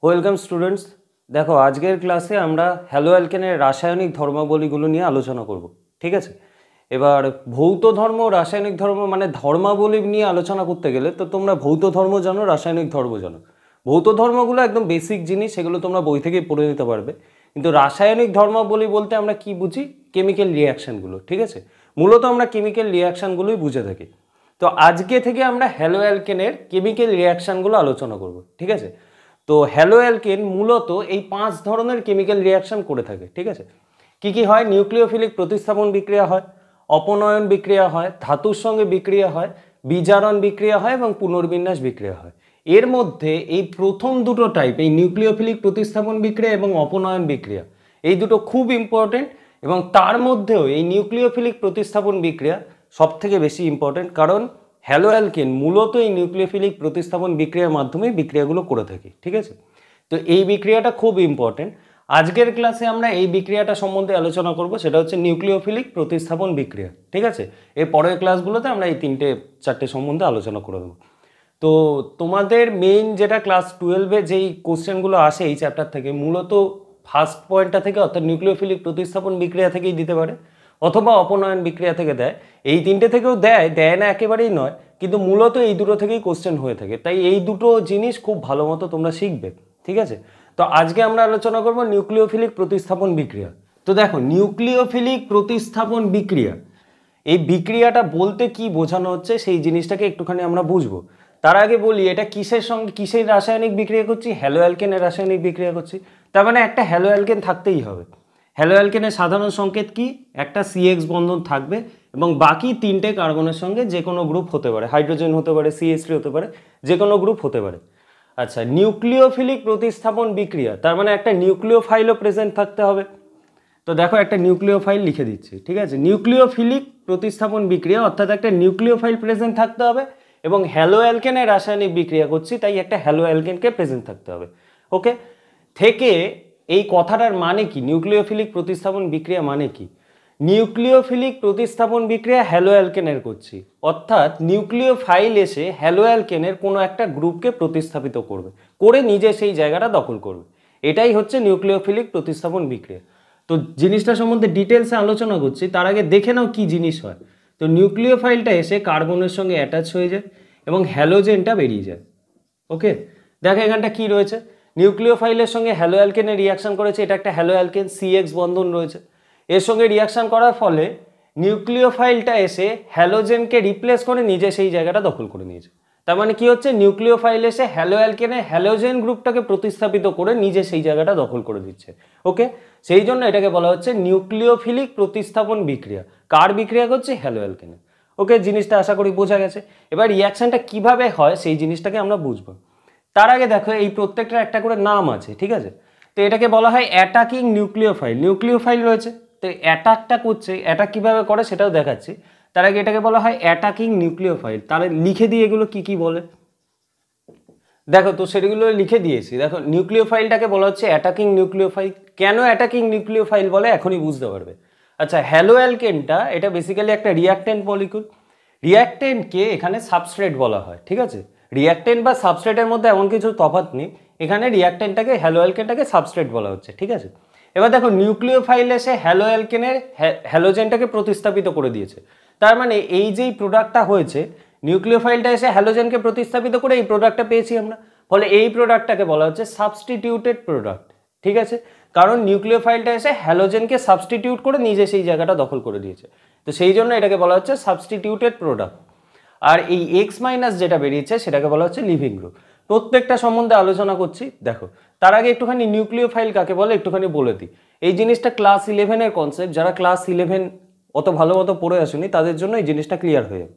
Welcome students. দেখো আজকের ক্লাসে আমরা হ্যালো অ্যালকেনের রাসায়নিক ধর্মাবলীগুলো নিয়ে আলোচনা করব। ঠিক আছে, এবার ভৌত ধর্ম রাসায়নিক ধর্ম মানে ধর্মাবলী নিয়ে আলোচনা করতে গেলে তো তোমরা ভৌত ধর্ম জানো, রাসায়নিক ধর্ম জানো। ভৌত ধর্মগুলো একদম বেসিক জিনিস, সেগুলো তোমরা বই থেকেই পড়ে নিতে পারবে। কিন্তু রাসায়নিক ধর্মাবলী বলতে আমরা কি বুঝি? কেমিক্যাল রিয়াকশানগুলো। ঠিক আছে, মূলত আমরা কেমিক্যাল রিয়াকশানগুলোই বুঝে থাকি। তো আজকে থেকে আমরা হ্যালো অ্যালকেনের কেমিক্যাল রিয়াকশানগুলো আলোচনা করব। ঠিক আছে, তো হ্যালো অ্যালকেন মূলত এই 5 ধরনের কেমিক্যাল রিয়াকশন করে থাকে। ঠিক আছে, কি কি হয়? নিউক্লিওফিলিক প্রতিস্থাপন বিক্রিয়া হয়, অপনয়ন বিক্রিয়া হয়, ধাতুর সঙ্গে বিক্রিয়া হয়, বিজারণ বিক্রিয়া হয় এবং পুনর্বিন্যাস বিক্রিয়া হয়। এর মধ্যে এই প্রথম দুটো টাইপ, এই নিউক্লিওফিলিক প্রতিস্থাপন বিক্রিয়া এবং অপনয়ন বিক্রিয়া, এই দুটো খুব ইম্পর্টেন্ট। এবং তার মধ্যেও এই নিউক্লিওফিলিক প্রতিস্থাপন বিক্রিয়া সব থেকে বেশি ইম্পর্টেন্ট, কারণ হ্যালো অ্যালকেন মূলত এই নিউক্লিওফিলিক প্রতিস্থাপন বিক্রিয়ার মাধ্যমে বিক্রিয়াগুলো করে থাকি। ঠিক আছে, তো এই বিক্রিয়াটা খুব ইম্পর্টেন্ট। আজকের ক্লাসে আমরা এই বিক্রিয়াটা সম্বন্ধে আলোচনা করব, সেটা হচ্ছে নিউক্লিওফিলিক প্রতিস্থাপন বিক্রিয়া। ঠিক আছে, এর পরের ক্লাসগুলোতে আমরা এই 3-4টে সম্বন্ধে আলোচনা করে দেবো। তো তোমাদের মেইন যেটা ক্লাস 12-এ যেই কোশ্চেনগুলো আসে এই চ্যাপ্টার থেকে, মূলত ফার্স্ট পয়েন্টটা থেকে, অর্থাৎ নিউক্লিওফিলিক প্রতিস্থাপন বিক্রিয়া থেকেই দিতে পারে, অথবা অপনয়ন বিক্রিয়া থেকে দেয়। এই 3টে থেকেও দেয় না একেবারেই নয়, কিন্তু মূলত এই দুটো থেকেই কোশ্চেন হয়ে থাকে। তাই এই দুটো জিনিস খুব ভালো মতো তোমরা শিখবে। ঠিক আছে, তো আজকে আমরা আলোচনা করব নিউক্লিওফিলিক প্রতিস্থাপন বিক্রিয়া। তো দেখো, নিউক্লিওফিলিক প্রতিস্থাপন বিক্রিয়া, এই বিক্রিয়াটা বলতে কি বোঝানো হচ্ছে সেই জিনিসটাকে একটুখানি আমরা বুঝবো। তার আগে বলি, এটা কিসের সঙ্গে কিসের রাসায়নিক বিক্রিয়া করছি? হ্যালো অ্যালকেনের রাসায়নিক বিক্রিয়া করছি। তার মানে একটা হ্যালো অ্যালকেন থাকতেই হবে। হ্যালো অ্যালকেনের সাধারণ সংকেত কি? একটা CX বন্ধন থাকবে এবং বাকি 3টে কার্বনের সঙ্গে যে কোনো গ্রুপ হতে পারে, হাইড্রোজেন হতে পারে, CH3 হতে পারে, যে কোনো গ্রুপ হতে পারে। আচ্ছা, নিউক্লিওফিলিক প্রতিস্থাপন বিক্রিয়া, তার মানে একটা নিউক্লিওফাইলও প্রেজেন্ট থাকতে হবে। তো দেখো, একটা নিউক্লিওফাইল লিখে দিচ্ছি। ঠিক আছে, নিউক্লিওফিলিক প্রতিস্থাপন বিক্রিয়া অর্থাৎ একটা নিউক্লিওফাইল প্রেজেন্ট থাকতে হবে এবং হ্যালো অ্যালকেনের রাসায়নিক বিক্রিয়া করছি, তাই একটা হ্যালো অ্যালকেনকে প্রেজেন্ট থাকতে হবে। ওকে, থেকে এই কথাটার মানে কি? নিউক্লিওফিলিক প্রতিস্থাপন বিক্রিয়া মানে কি? নিউক্লিওফিলিক প্রতিস্থাপন বিক্রিয়া হ্যালো অ্যালকেনের করছি, অর্থাৎ নিউক্লিওফাইল এসে হ্যালো অ্যালকেনের কোনো একটা গ্রুপকে প্রতিস্থাপিত করবে, করে নিজে সেই জায়গাটা দখল করবে। এটাই হচ্ছে নিউক্লিওফিলিক প্রতিস্থাপন বিক্রিয়া। তো জিনিসটা সম্বন্ধে ডিটেলসে আলোচনা করছি, তার আগে দেখে নাও কি জিনিস হয়। তো নিউক্লিওফাইলটা এসে কার্বনের সঙ্গে অ্যাটাচ হয়ে যায় এবং হ্যালোজেনটা বেরিয়ে যায়। ওকে, দেখো এখানটা কি রয়েছে? নিউক্লিওফাইলের সঙ্গে হ্যালো অ্যালকেনের রিয়াকশন করেছে, এটা একটা হ্যালো অ্যালকেন, CX বন্ধন রয়েছে। এর সঙ্গে রিয়াকশন করার ফলে নিউক্লিওফাইলটা এসে হ্যালোজেনকে রিপ্লেস করে নিজে সেই জায়গাটা দখল করে নিয়েছে। তার মানে কি হচ্ছে? নিউক্লিওফাইল এসে হ্যালো অ্যালকেনের হ্যালোজেন গ্রুপটাকে প্রতিস্থাপিত করে নিজে সেই জায়গাটা দখল করে দিচ্ছে। ওকে, সেই জন্য এটাকে বলা হচ্ছে নিউক্লিওফিলিক প্রতিস্থাপন বিক্রিয়া। কার বিক্রিয়া করছে? হ্যালো অ্যালকেনের। ওকে, জিনিসটা আশা করি বোঝা গেছে। এবার রিয়াকশনটা কিভাবে হয় সেই জিনিসটাকে আমরা বুঝবো। তার আগে দেখো, এই প্রত্যেকটার একটা করে নাম আছে। ঠিক আছে, তো এটাকে বলা হয় অ্যাটাকিং নিউক্লিওফাইল। নিউক্লিওফাইল রয়েছে, তো অ্যাটাকটা করছে, অ্যাটাক কিভাবে করে সেটাও দেখাচ্ছি। তার আগে এটাকে বলা হয় অ্যাটাকিং নিউক্লিওফাইল। তাহলে লিখে দিয়ে এগুলো কি কি বলে দেখো, তো সেগুলো লিখে দিয়েছি। দেখো, নিউক্লিওফাইলটাকে বলা হচ্ছে অ্যাটাকিং নিউক্লিওফাইল। কেন অ্যাটাকিং নিউক্লিওফাইল বলে এখনই বুঝতে পারবে। আচ্ছা, হ্যালো অ্যালকেনটা এটা বেসিক্যালি একটা রিঅ্যাক্ট্যান্ট মলিকুল। রিঅ্যাক্ট্যান্টকে এখানে সাবস্ট্রেট বলা হয়। ঠিক আছে, রিঅ্যাক্ট্যান্ট বা সাবস্ট্রেটের মধ্যে এমন কিছু তফাৎ নেই। এখানে রিঅ্যাক্ট্যান্টটাকে হ্যালো অ্যালকেনটাকে সাবস্ট্রেট বলা হচ্ছে। ঠিক আছে, এবার দেখো, নিউক্লিওফাইল এসে হ্যালো অ্যালকেনের হ্যালোজেনটাকে প্রতিস্থাপিত করে দিয়েছে। তার মানে এই যেই প্রোডাক্টটা হয়েছে, নিউক্লিওফাইলটা এসে হ্যালোজেনকে প্রতিস্থাপিত করে এই প্রোডাক্টটা পেয়েছি আমরা। ফলে এই প্রোডাক্টটাকে বলা হচ্ছে সাবস্টিটিউটেড প্রোডাক্ট। ঠিক আছে, কারণ নিউক্লিওফাইলটা এসে হ্যালোজেনকে সাবস্টিটিউট করে নিজে সেই জায়গাটা দখল করে দিয়েছে। তো সেই জন্য এটাকে বলা হচ্ছে সাবস্টিটিউটেড প্রোডাক্ট। আর এই X- যেটা বেরিয়েছে সেটাকে বলা হচ্ছে লিভিং গ্রুপ। প্রত্যেকটা সম্বন্ধে আলোচনা করছি। দেখো, তার আগে একটুখানি নিউক্লিওফাইল কাকে বলে একটুখানি বলে দিই। এই জিনিসটা ক্লাস 11-এর কনসেপ্ট। যারা ক্লাস 11 অত ভালো মতো পড়ে আসেনি তাদের জন্য এই জিনিসটা ক্লিয়ার হয়ে যাবে।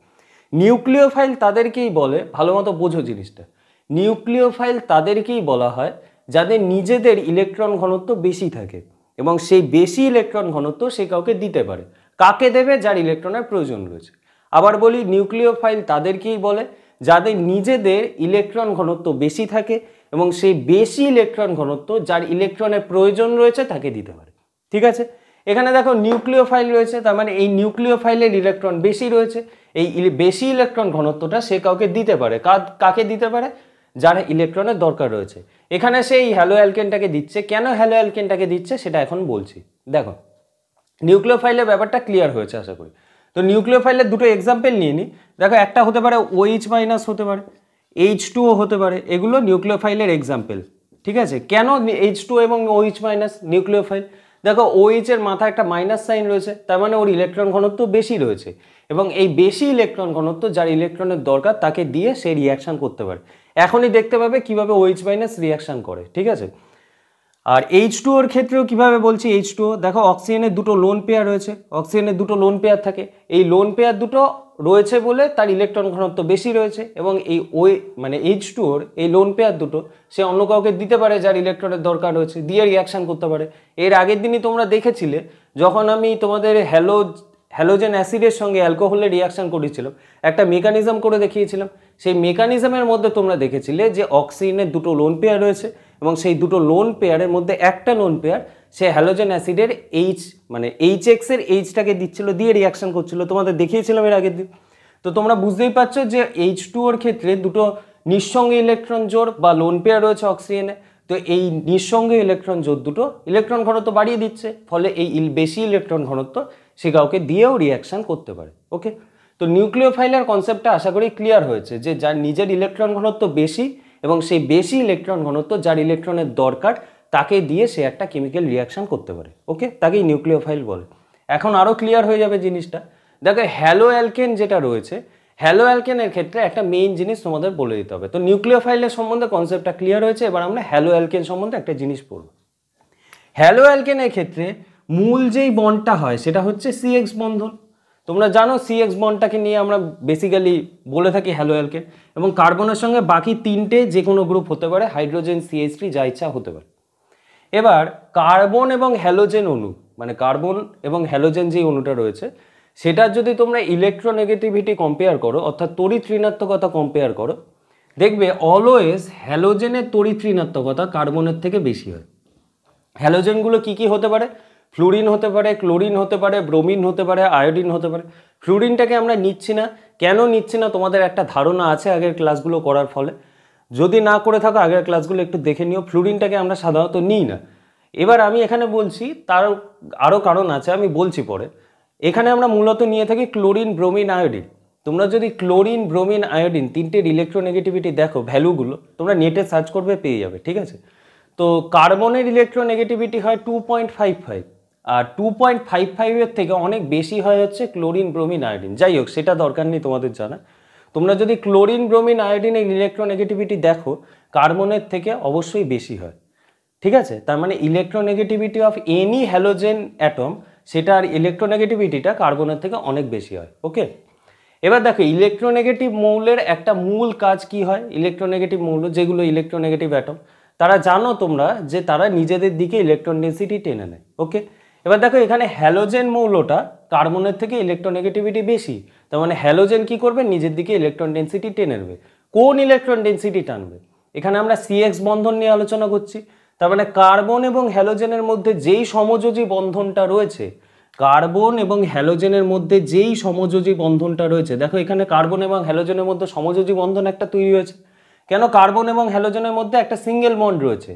নিউক্লিওফাইল তাদেরকেই বলে, ভালো মতো বোঝো জিনিসটা। নিউক্লিওফাইল তাদেরকেই বলা হয় যাদের নিজেদের ইলেকট্রন ঘনত্ব বেশি থাকে এবং সেই বেশি ইলেকট্রন ঘনত্ব সে কাউকে দিতে পারে। কাকে দেবে? যার ইলেকট্রনের প্রয়োজন রয়েছে। আবার বলি, নিউক্লিওফাইল তাদেরকেই বলে যাদের নিজেদের ইলেকট্রন ঘনত্ব বেশি থাকে এবং সেই বেশি ইলেকট্রন ঘনত্ব যার ইলেকট্রনের প্রয়োজন রয়েছে তাকে দিতে পারে। ঠিক আছে, এখানে দেখো নিউক্লিওফাইল রয়েছে, তার মানে এই নিউক্লিওফাইলের ইলেকট্রন বেশি রয়েছে। এই বেশি ইলেকট্রন ঘনত্বটা সে কাউকে দিতে পারে। কাকে দিতে পারে? যার ইলেকট্রনের দরকার রয়েছে। এখানে সেই হ্যালো অ্যালকেনটাকে দিচ্ছে। কেন হ্যালো অ্যালকেনটাকে দিচ্ছে সেটা এখন বলছি। দেখো নিউক্লিওফাইলের ব্যাপারটা ক্লিয়ার হয়েছে আশা করি। তো নিউক্লিওফাইলের দুটো এক্সাম্পল নিয়ে নিই। দেখো একটা হতে পারে OH মাইনাস হতে পারে, H2O হতে পারে, এগুলো নিউক্লিওফাইলের এক্সাম্পল। ঠিক আছে, কেন H2 এবং OH মাইনাস নিউক্লিওফাইল? দেখো OH এর মাথায় একটা মাইনাস সাইন রয়েছে, তার মানে ওর ইলেকট্রন ঘনত্ব বেশি রয়েছে, এবং এই বেশি ইলেকট্রন ঘনত্ব যার ইলেকট্রনের দরকার তাকে দিয়ে সে রিয়াকশান করতে পারে। এখনই দেখতে পাবে কিভাবে OH মাইনাস রিয়াকশান করে। ঠিক আছে, আর H2O এর ক্ষেত্রেও কিভাবে বলছি। H2O দেখো অক্সিজেনের দুটো লোন পেয়ার রয়েছে, অক্সিজেনের দুটো লোন পেয়ার থাকে, এই লোন পেয়ার দুটো রয়েছে বলে তার ইলেকট্রন ঘনত্ব বেশি রয়েছে, এবং এই মানে H2O এর এই লোন পেয়ার দুটো সে অন্য কাউকে দিতে পারে যার ইলেকট্রনের দরকার রয়েছে, দিয়ে রিয়াকশান করতে পারে। এর আগের দিনই তোমরা দেখেছিলে যখন আমি তোমাদের হ্যালোজেন অ্যাসিডের সঙ্গে অ্যালকোহলের রিয়াকশান করেছিলাম, একটা মেকানিজম করে দেখিয়েছিলাম। সেই মেকানিজমের মধ্যে তোমরা দেখেছিলে যে অক্সিজেনের দুটো লোন পেয়ার রয়েছে, এবং সেই দুটো লোন পেয়ারের মধ্যে একটা লোন পেয়ার সে হ্যালোজেন অ্যাসিডের মানে HX এর Hটাকে দিচ্ছিল, দিয়ে রিয়াকশান করছিল, তোমাদের দেখিয়েছিলাম এর আগের দিন। তো তোমরা বুঝতেই পারছো যে H2O এর ক্ষেত্রে দুটো নিঃসঙ্গ ইলেকট্রন জোড় বা লোন পেয়ার রয়েছে অক্সিজেনে। তো এই নিঃসঙ্গ ইলেকট্রন জোড় দুটো ইলেকট্রন ঘনত্ব বাড়িয়ে দিচ্ছে, ফলে এই বেশি ইলেকট্রন ঘনত্ব সে কাউকে দিয়েও রিয়াকশান করতে পারে। ওকে, তো নিউক্লিওফাইলের কনসেপ্টটা আশা করি ক্লিয়ার হয়েছে, যে যার নিজের ইলেকট্রন ঘনত্ব বেশি এবং সেই বেশি ইলেকট্রন ঘনত্ব যার ইলেকট্রনের দরকার তাকে দিয়ে সে একটা কেমিক্যাল রিয়াকশান করতে পারে। ওকে, তাকেই নিউক্লিওফাইল বলে। এখন আরও ক্লিয়ার হয়ে যাবে জিনিসটা। দেখো হ্যালো অ্যালকেন যেটা রয়েছে, হ্যালো অ্যালকেনের ক্ষেত্রে একটা মেইন জিনিস তোমাদের বলে দিতে হবে। তো নিউক্লিওফাইলের সম্বন্ধে কনসেপ্টটা ক্লিয়ার হয়েছে, এবার আমরা হ্যালো অ্যালকেন সম্বন্ধে একটা জিনিস পড়ব। হ্যালো অ্যালকেনের ক্ষেত্রে মূল যেই বন্ডটা হয় সেটা হচ্ছে CX বন্ধন। তোমরা জানো CX বন্ডটাকে নিয়ে আমরা বেসিক্যালি বলে থাকি হ্যালো অ্যালকেন, এবং কার্বনের সঙ্গে বাকি তিনটে যে কোনো গ্রুপ হতে পারে, হাইড্রোজেন CH3 যা ইচ্ছা হতে পারে। এবার কার্বন এবং হ্যালোজেন অণু, মানে কার্বন এবং হ্যালোজেন যে অণুটা রয়েছে সেটার যদি তোমরা ইলেকট্রোনেগেটিভিটি কম্পেয়ার করো, অর্থাৎ তড়িৎ ঋণাত্মকতা কম্পেয়ার করো, দেখবে অলওয়েজ হ্যালোজেনের তড়িৎ ঋণাত্মকতা কার্বনের থেকে বেশি হয়। হ্যালোজেনগুলো কি কি হতে পারে? ফ্লুরিন হতে পারে, ক্লোরিন হতে পারে, ব্রোমিন হতে পারে, আয়োডিন হতে পারে। ফ্লুরিনটাকে আমরা নিচ্ছি না, কেন নিচ্ছি না তোমাদের একটা ধারণা আছে আগের ক্লাসগুলো করার ফলে। যদি না করে থাকো আগের ক্লাসগুলো একটু দেখে নিও। ফ্লুরিনটাকে আমরা সাধারণত নিই না। এবার আমি এখানে বলছি তার আরও কারণ আছে, আমি বলছি পরে। এখানে আমরা মূলত নিয়ে থাকি ক্লোরিন, ব্রোমিন, আয়োডিন। তোমরা যদি ক্লোরিন, ব্রোমিন, আয়োডিন তিনটের ইলেকট্রোনেগেটিভিটি দেখো, ভ্যালুগুলো তোমরা নেটে সার্চ করবে পেয়ে যাবে। ঠিক আছে, তো কার্বনের ইলেকট্রোনেগেটিভিটি হয় 2.55, আর 2.55-এর থেকে অনেক বেশি হয় হচ্ছে ক্লোরিন, ব্রোমিন, আয়োডিন। যাই হোক, সেটা দরকার নেই তোমাদের জানা। তোমরা যদি ক্লোরিন, ব্রোমিন, আয়োডিনের ইলেকট্রোনেগেটিভিটি দেখো, কার্বনের থেকে অবশ্যই বেশি হয়। ঠিক আছে, তার মানে electronegativity of any halogen atom, সেটার ইলেকট্রোনেগেটিভিটিটা কার্বনের থেকে অনেক বেশি হয়। ওকে, এবার দেখো ইলেকট্রোনেগেটিভ মৌলের একটা মূল কাজ কি হয়। ইলেকট্রোনেগেটিভ মৌল যেগুলো ইলেকট্রোনেগেটিভ অ্যাটম, তারা জানো তোমরা যে তারা নিজেদের দিকে ইলেকট্রন ডেন্সিটি টেনে নেয়। ওকে, এবার দেখো এখানে হ্যালোজেন মৌলটা কার্বনের থেকে ইলেকট্রোনেগেটিভিটি বেশি, তার মানে হ্যালোজেন কি করবে? নিজের দিকে ইলেকট্রন ডেন্সিটি টেনে নেবে। কোন ইলেকট্রন ডেন্সিটি টানবে? এখানে আমরা CX বন্ধন নিয়ে আলোচনা করছি। তার মানে কার্বন এবং হ্যালোজেনের মধ্যে যেই সমযোজী বন্ধনটা রয়েছে, কার্বন এবং হ্যালোজেনের মধ্যে যেই সমযোজী বন্ধনটা রয়েছে, দেখো এখানে কার্বন এবং হ্যালোজেনের মধ্যে সমযোজী বন্ধন একটা তৈরি হয়েছে। কেন? কার্বন এবং হ্যালোজেনের মধ্যে একটা সিঙ্গেল বন্ড রয়েছে।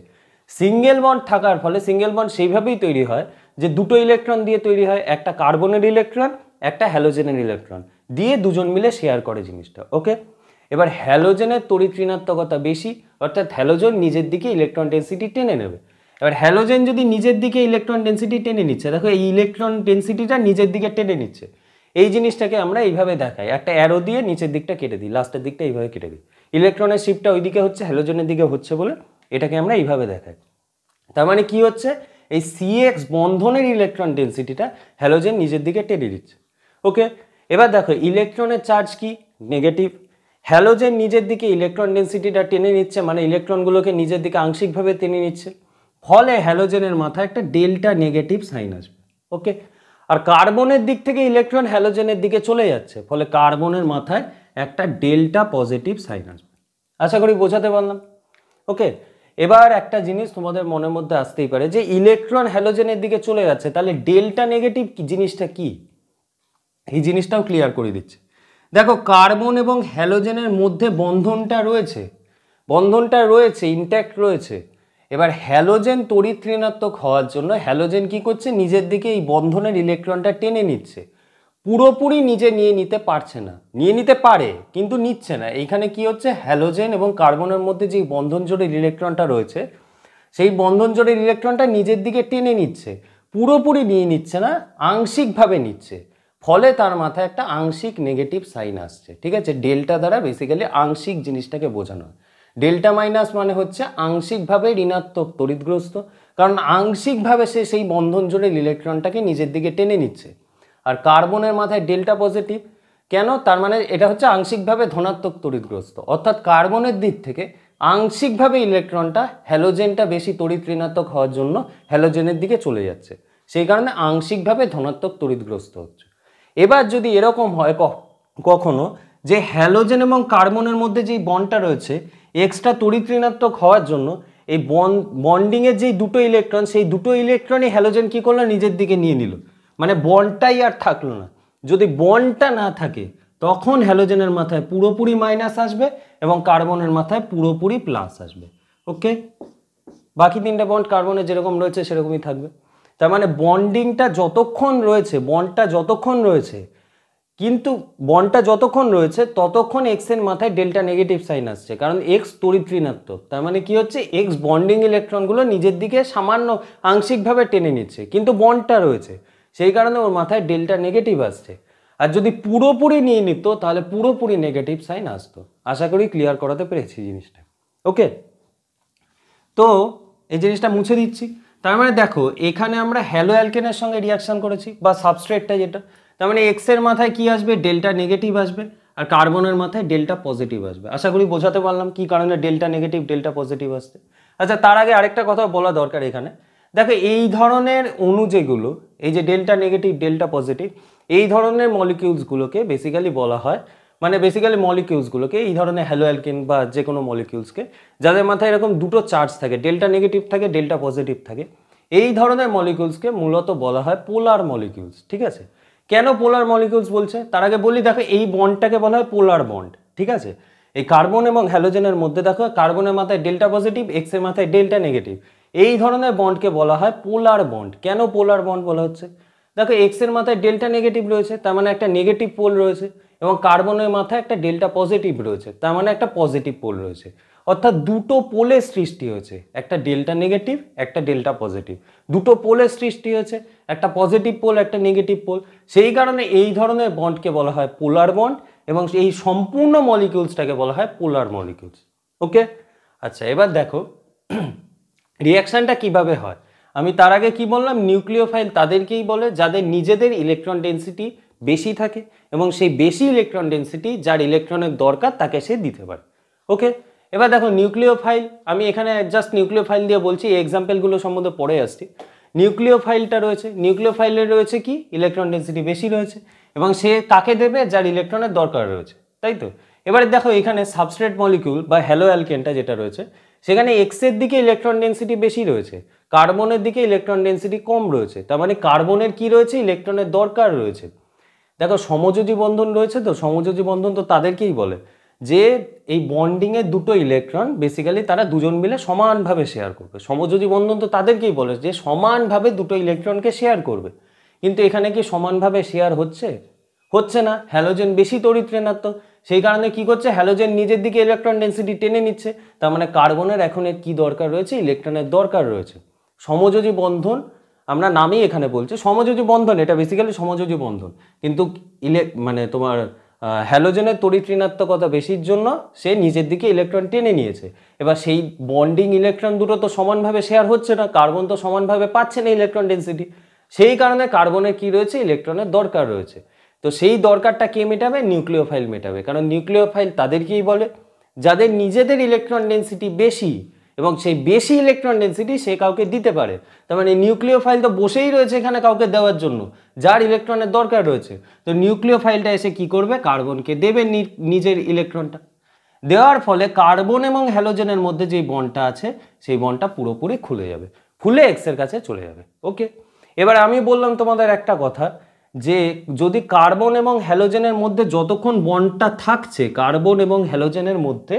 সিঙ্গেল বন্ড থাকার ফলে সিঙ্গেল বন্ড সেইভাবেই তৈরি হয় যে দুটো ইলেকট্রন দিয়ে তৈরি হয়, একটা কার্বনের ইলেকট্রন, একটা হ্যালোজেনের ইলেকট্রন, দিয়ে দুজন মিলে শেয়ার করে জিনিসটা। ওকে, এবার হ্যালোজেনের তড়িৎ ঋণাত্মকতা বেশি, অর্থাৎ হ্যালোজেন নিজের দিকে ইলেকট্রন ডেন্সিটি টেনে নেবে। এবার হ্যালোজেন যদি নিজের দিকে ইলেকট্রন ডেন্সিটি টেনে নিচ্ছে, দেখো এই ইলেকট্রন ডেন্সিটিটা নিজের দিকে টেনে নিচ্ছে, এই জিনিসটাকে আমরা এইভাবে দেখাই, একটা অ্যারো দিয়ে নিচের দিকটা কেটে দিই, লাস্টের দিকটা এইভাবে কেটে দিই। ইলেকট্রনের শিফটটা ওইদিকে হচ্ছে, হ্যালোজেনের দিকে হচ্ছে বলে এটাকে আমরা এইভাবে দেখাই। তার মানে কি হচ্ছে? এই CX বন্ধনের ইলেকট্রন ডেন্সিটিটা হ্যালোজেন নিজের দিকে টেনে দিচ্ছে। ওকে, এবার দেখো ইলেকট্রনের চার্জ কি? নেগেটিভ। হ্যালোজেন নিজের দিকে ইলেকট্রন ডেন্সিটিটা টেনে নিচ্ছে, মানে ইলেকট্রনগুলোকে নিজের দিকে আংশিকভাবে টেনে নিচ্ছে, ফলে হ্যালোজেনের মাথায় একটা ডেল্টা নেগেটিভ সাইন আসবে। ওকে, আর কার্বনের দিক থেকে ইলেকট্রন হ্যালোজেনের দিকে চলে যাচ্ছে, ফলে কার্বনের মাথায় একটা ডেল্টা পজিটিভ সাইন আসবে। আশা করি বোঝাতে পারলাম। ওকে, এবার একটা জিনিস তোমাদের মনের মধ্যে আসতেই পারে যে ইলেকট্রন হ্যালোজেনের দিকে চলে যাচ্ছে, তাহলে ডেল্টা নেগেটিভ জিনিসটা কি? এই জিনিসটাও ক্লিয়ার করে দিচ্ছে। দেখো কার্বন এবং হ্যালোজেনের মধ্যে বন্ধনটা রয়েছে, ইনট্যাক্ট রয়েছে, এবার হ্যালোজেন তড়িৎ ঋণাত্মক হওয়ার জন্য হ্যালোজেন কি করছে, নিজের দিকে এই বন্ধনের ইলেকট্রনটা টেনে নিচ্ছে, পুরোপুরি নিজে নিয়ে নিতে পারছে না, নিয়ে নিতে পারে কিন্তু নিচ্ছে না। এইখানে কি হচ্ছে, হ্যালোজেন এবং কার্বনের মধ্যে যে বন্ধন জোড়ের ইলেকট্রনটা রয়েছে সেই বন্ধন জোড়ের ইলেকট্রনটা নিজের দিকে টেনে নিচ্ছে, পুরোপুরি নিয়ে নিচ্ছে না, আংশিকভাবে নিচ্ছে, ফলে তার মাথায় একটা আংশিক নেগেটিভ সাইন আসছে। ঠিক আছে, ডেল্টা দ্বারা বেসিক্যালি আংশিক জিনিসটাকে বোঝানো হয়। ডেল্টা মাইনাস মানে হচ্ছে আংশিকভাবে ঋণাত্মক তড়িৎগ্রস্ত, কারণ আংশিকভাবে সে সেই বন্ধন জোড়ের ইলেকট্রনটাকে নিজের দিকে টেনে নিচ্ছে। আর কার্বনের মাথায় ডেল্টা পজিটিভ, কেন, তার মানে এটা হচ্ছে আংশিকভাবে ধনাত্মক তড়িৎগ্রস্ত, অর্থাৎ কার্বনের দিক থেকে আংশিকভাবে ইলেকট্রনটা হ্যালোজেনটা বেশি তড়িৎ ঋণাত্মক হওয়ার জন্য হ্যালোজেনের দিকে চলে যাচ্ছে, সেই কারণে আংশিকভাবে ধনাত্মক তড়িৎগ্রস্ত হচ্ছে। এবার যদি এরকম হয় কখনো যে হ্যালোজেন এবং কার্বনের মধ্যে যেই বন্ডটা রয়েছে এক্সট্রা তড়িৎ ঋণাত্মক হওয়ার জন্য এই বন্ডিংয়ের যেই দুটো ইলেকট্রন, সেই দুটো ইলেকট্রনই হ্যালোজেন কী করলো, নিজের দিকে নিয়ে নিল, মানে বন্ডটাই আর থাকলো না। যদি বন্ডটা না থাকে তখন হ্যালোজেনের মাথায় পুরোপুরি মাইনাস আসবে এবং কার্বনের মাথায় পুরোপুরি প্লাস আসবে। ওকে, বাকি তিনটে বন্ড কার্বনের যেরকম রয়েছে সেরকমই থাকবে। তার মানে বন্ডিংটা যতক্ষণ রয়েছে, বন্ডটা যতক্ষণ রয়েছে, কিন্তু বন্ডটা যতক্ষণ রয়েছে ততক্ষণ এক্স এর মাথায় ডেল্টা নেগেটিভ সাইন আসছে, কারণ এক্স তড়িৎ ঋণাত্মক। তার মানে কি হচ্ছে, এক্স বন্ডিং ইলেকট্রনগুলো নিজের দিকে সামান্য আংশিকভাবে টেনে নিচ্ছে, কিন্তু বন্ডটা রয়েছে, সেই কারণে ওর মাথায় ডেল্টা নেগেটিভ আসছে। আর যদি পুরোপুরি নিয়ে নিত তাহলে পুরোপুরি নেগেটিভ সাইন আসতো। আশা করি ক্লিয়ার করাতে পেরেছি জিনিসটা। ওকে, তো এই জিনিসটা মুছে দিচ্ছি। তার মানে দেখো এখানে আমরা হ্যালো অ্যালকেনের সঙ্গে রিয়াকশন করেছি, বা সাবস্ট্রেটটা যেটা, তার মানে এক্স এর মাথায় কি আসবে, ডেল্টা নেগেটিভ আসবে, আর কার্বনের মাথায় ডেল্টা পজিটিভ আসবে। আশা করি বোঝাতে পারলাম কি কারণে ডেল্টা নেগেটিভ ডেল্টা পজিটিভ আসছে। আচ্ছা, তার আগে আরেকটা কথা বলা দরকার এখানে। দেখো এই ধরনের অণু যেগুলো, এই যে ডেল্টা নেগেটিভ ডেল্টা পজিটিভ, এই ধরনের মলিকিউলসগুলোকে বেসিক্যালি বলা হয়, মানে বেসিক্যালি মলিকিউলসগুলোকে, এই ধরনের হ্যালো অ্যালকেন বা যে কোনো মলিকিউলসকে যাদের মাথায় এরকম দুটো চার্জ থাকে, ডেল্টা নেগেটিভ থাকে ডেল্টা পজিটিভ থাকে, এই ধরনের মলিকিউলসকে মূলত বলা হয় পোলার মলিকিউলস। ঠিক আছে, কেন পোলার মলিকিউলস বলছে তার আগে বলি, দেখো এই বন্ডটাকে বলা হয় পোলার বন্ড। ঠিক আছে, এই কার্বন এবং হ্যালোজেনের মধ্যে দেখো কার্বনের মাথায় ডেল্টা পজিটিভ, এক্স এর মাথায় ডেল্টা নেগেটিভ, এই ধরনের বন্ডকে বলা হয় পোলার বন্ড। কেন পোলার বন্ড বলা হচ্ছে, দেখো এক্স এর মাথায় ডেল্টা নেগেটিভ রয়েছে, তার মানে একটা নেগেটিভ পোল রয়েছে, এবং কার্বনের মাথায় একটা ডেল্টা পজিটিভ রয়েছে, তার মানে একটা পজিটিভ পোল রয়েছে, অর্থাৎ দুটো পোলের সৃষ্টি হয়েছে, একটা ডেল্টা নেগেটিভ একটা ডেল্টা পজিটিভ, দুটো পোলের সৃষ্টি হয়েছে, একটা পজিটিভ পোল একটা নেগেটিভ পোল। সেই কারণে এই ধরনের বন্ডকে বলা হয় পোলার বন্ড, এবং এই সম্পূর্ণ মলিকিউলসটাকে বলা হয় পোলার মলিকিউলস। ওকে, আচ্ছা এবার দেখো রিয়াকশানটা কিভাবে হয়। আমি তার আগে কি বললাম, নিউক্লিওফাইল তাদেরকেই বলে যাদের নিজেদের ইলেকট্রন ডেন্সিটি বেশি থাকে, এবং সেই বেশি ইলেকট্রন ডেন্সিটি যার ইলেকট্রনের দরকার তাকে সে দিতে পারে। ওকে, এবার দেখো নিউক্লিওফাইল, আমি এখানে জাস্ট নিউক্লিওফাইল দিয়ে বলছি, এই এক্সাম্পলগুলো সম্বন্ধে পড়ে আসছি। নিউক্লিওফাইলটা রয়েছে, নিউক্লিওফাইলের রয়েছে কি, ইলেকট্রন ডেন্সিটি বেশি রয়েছে, এবং সে কাকে দেবে, যার ইলেকট্রনের দরকার রয়েছে, তাই তো। এবারে দেখো এখানে সাবস্ট্রেট মলিকিউল বা হ্যালো অ্যালকেনটা যেটা রয়েছে, সেখানে এক্সের দিকে ইলেকট্রন ডেন্সিটি বেশি রয়েছে, কার্বনের দিকে ইলেকট্রন ডেন্সিটি কম রয়েছে, তার মানে কার্বনের কি রয়েছে, ইলেকট্রনের দরকার রয়েছে। দেখো সমযোজী বন্ধন রয়েছে, তো সমযোজী বন্ধন তো তাদেরকেই বলে যে এই বন্ডিংয়ের দুটো ইলেকট্রন বেসিক্যালি তারা দুজন মিলে সমানভাবে শেয়ার করবে। সমযোজী বন্ধন তো তাদেরকেই বলে যে সমানভাবে দুটো ইলেকট্রনকে শেয়ার করবে, কিন্তু এখানে কি সমানভাবে শেয়ার হচ্ছে, হচ্ছে না। হ্যালোজেন বেশি তড়িৎ ঋণাত্মক, সেই কারণে কি করছে, হ্যালোজেন নিজের দিকে ইলেকট্রন ডেন্সিটি টেনে নিচ্ছে, তার মানে কার্বনের এখন এর কি দরকার রয়েছে, ইলেকট্রনের দরকার রয়েছে। সমযোজী বন্ধন আমরা নামই এখানে বলছি সমযোজী বন্ধন, এটা বেসিক্যালি সমযোজী বন্ধন, কিন্তু মানে তোমার হ্যালোজেনের তড়িৎ ঋণাত্মকতা বেশির জন্য সে নিজের দিকে ইলেকট্রন টেনে নিয়েছে। এবার সেই বন্ডিং ইলেকট্রন দুটো তো সমানভাবে শেয়ার হচ্ছে না, কার্বন তো সমানভাবে পাচ্ছে না ইলেকট্রন ডেন্সিটি, সেই কারণে কার্বনের কি রয়েছে, ইলেকট্রনের দরকার রয়েছে। তো সেই দরকারটা কে মেটাবে, নিউক্লিওফাইল মেটাবে, কারণ নিউক্লিওফাইল তাদেরকেই বলে যাদের নিজেদের ইলেকট্রন ডেন্সিটি বেশি, এবং সেই বেশি ইলেকট্রন ডেন্সিটি সে কাউকে দিতে পারে। তার মানে নিউক্লিওফাইল তো বসেই রয়েছে এখানে কাউকে দেওয়ার জন্য, যার ইলেকট্রনের দরকার রয়েছে। তো নিউক্লিওফাইলটা এসে কি করবে, কার্বনকে দেবে নিজের ইলেকট্রনটা, দেওয়ার ফলে কার্বন এবং হ্যালোজেনের মধ্যে যে বন্ডটা আছে সেই বন্ডটা পুরোপুরি খুলে যাবে, খুলে এক্স এর কাছে চলে যাবে। ওকে, এবার আমি বললাম তোমাদের একটা কথা, যে যদি কার্বন এবং হ্যালোজেনের মধ্যে যতক্ষণ বন্ডটা থাকছে, কার্বন এবং হ্যালোজেনের মধ্যে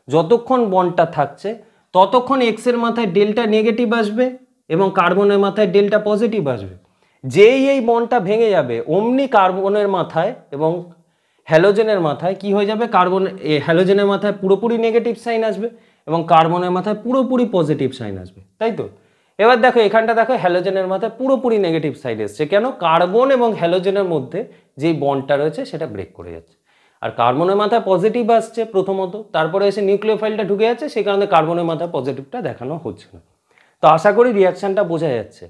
যতক্ষণ বন্ডটা থাকছে ততক্ষণ এক্সের মাথায় ডেল্টা নেগেটিভ আসবে এবং কার্বনের মাথায় ডেল্টা পজিটিভ আসবে। যেই এই বন্ডটা ভেঙে যাবে অমনি কার্বনের মাথায় এবং হ্যালোজেনের মাথায় কি হয়ে যাবে, হ্যালোজেনের মাথায় পুরোপুরি নেগেটিভ সাইন আসবে এবং কার্বনের মাথায় পুরোপুরি পজিটিভ সাইন আসবে, তাই তো? এবার দেখো এখানটা দেখো হ্যালোজেনের মাথায় পুরোপুরি নেগেটিভ সাইড এসছে, কেন? কার্বন এবং হ্যালোজেনের মধ্যে যেই বন্ডটা রয়েছে সেটা ব্রেক করে যাচ্ছে। আর কার্বনের মাথায় পজিটিভ আসছে প্রথমত, তারপরে এসে নিউক্লিওফাইলটা ঢুকে যাচ্ছে, সেই কারণে কার্বনের মাথায় পজিটিভটা দেখানো হচ্ছে না। তো আশা করি রিয়াকশানটা বোঝা যাচ্ছে।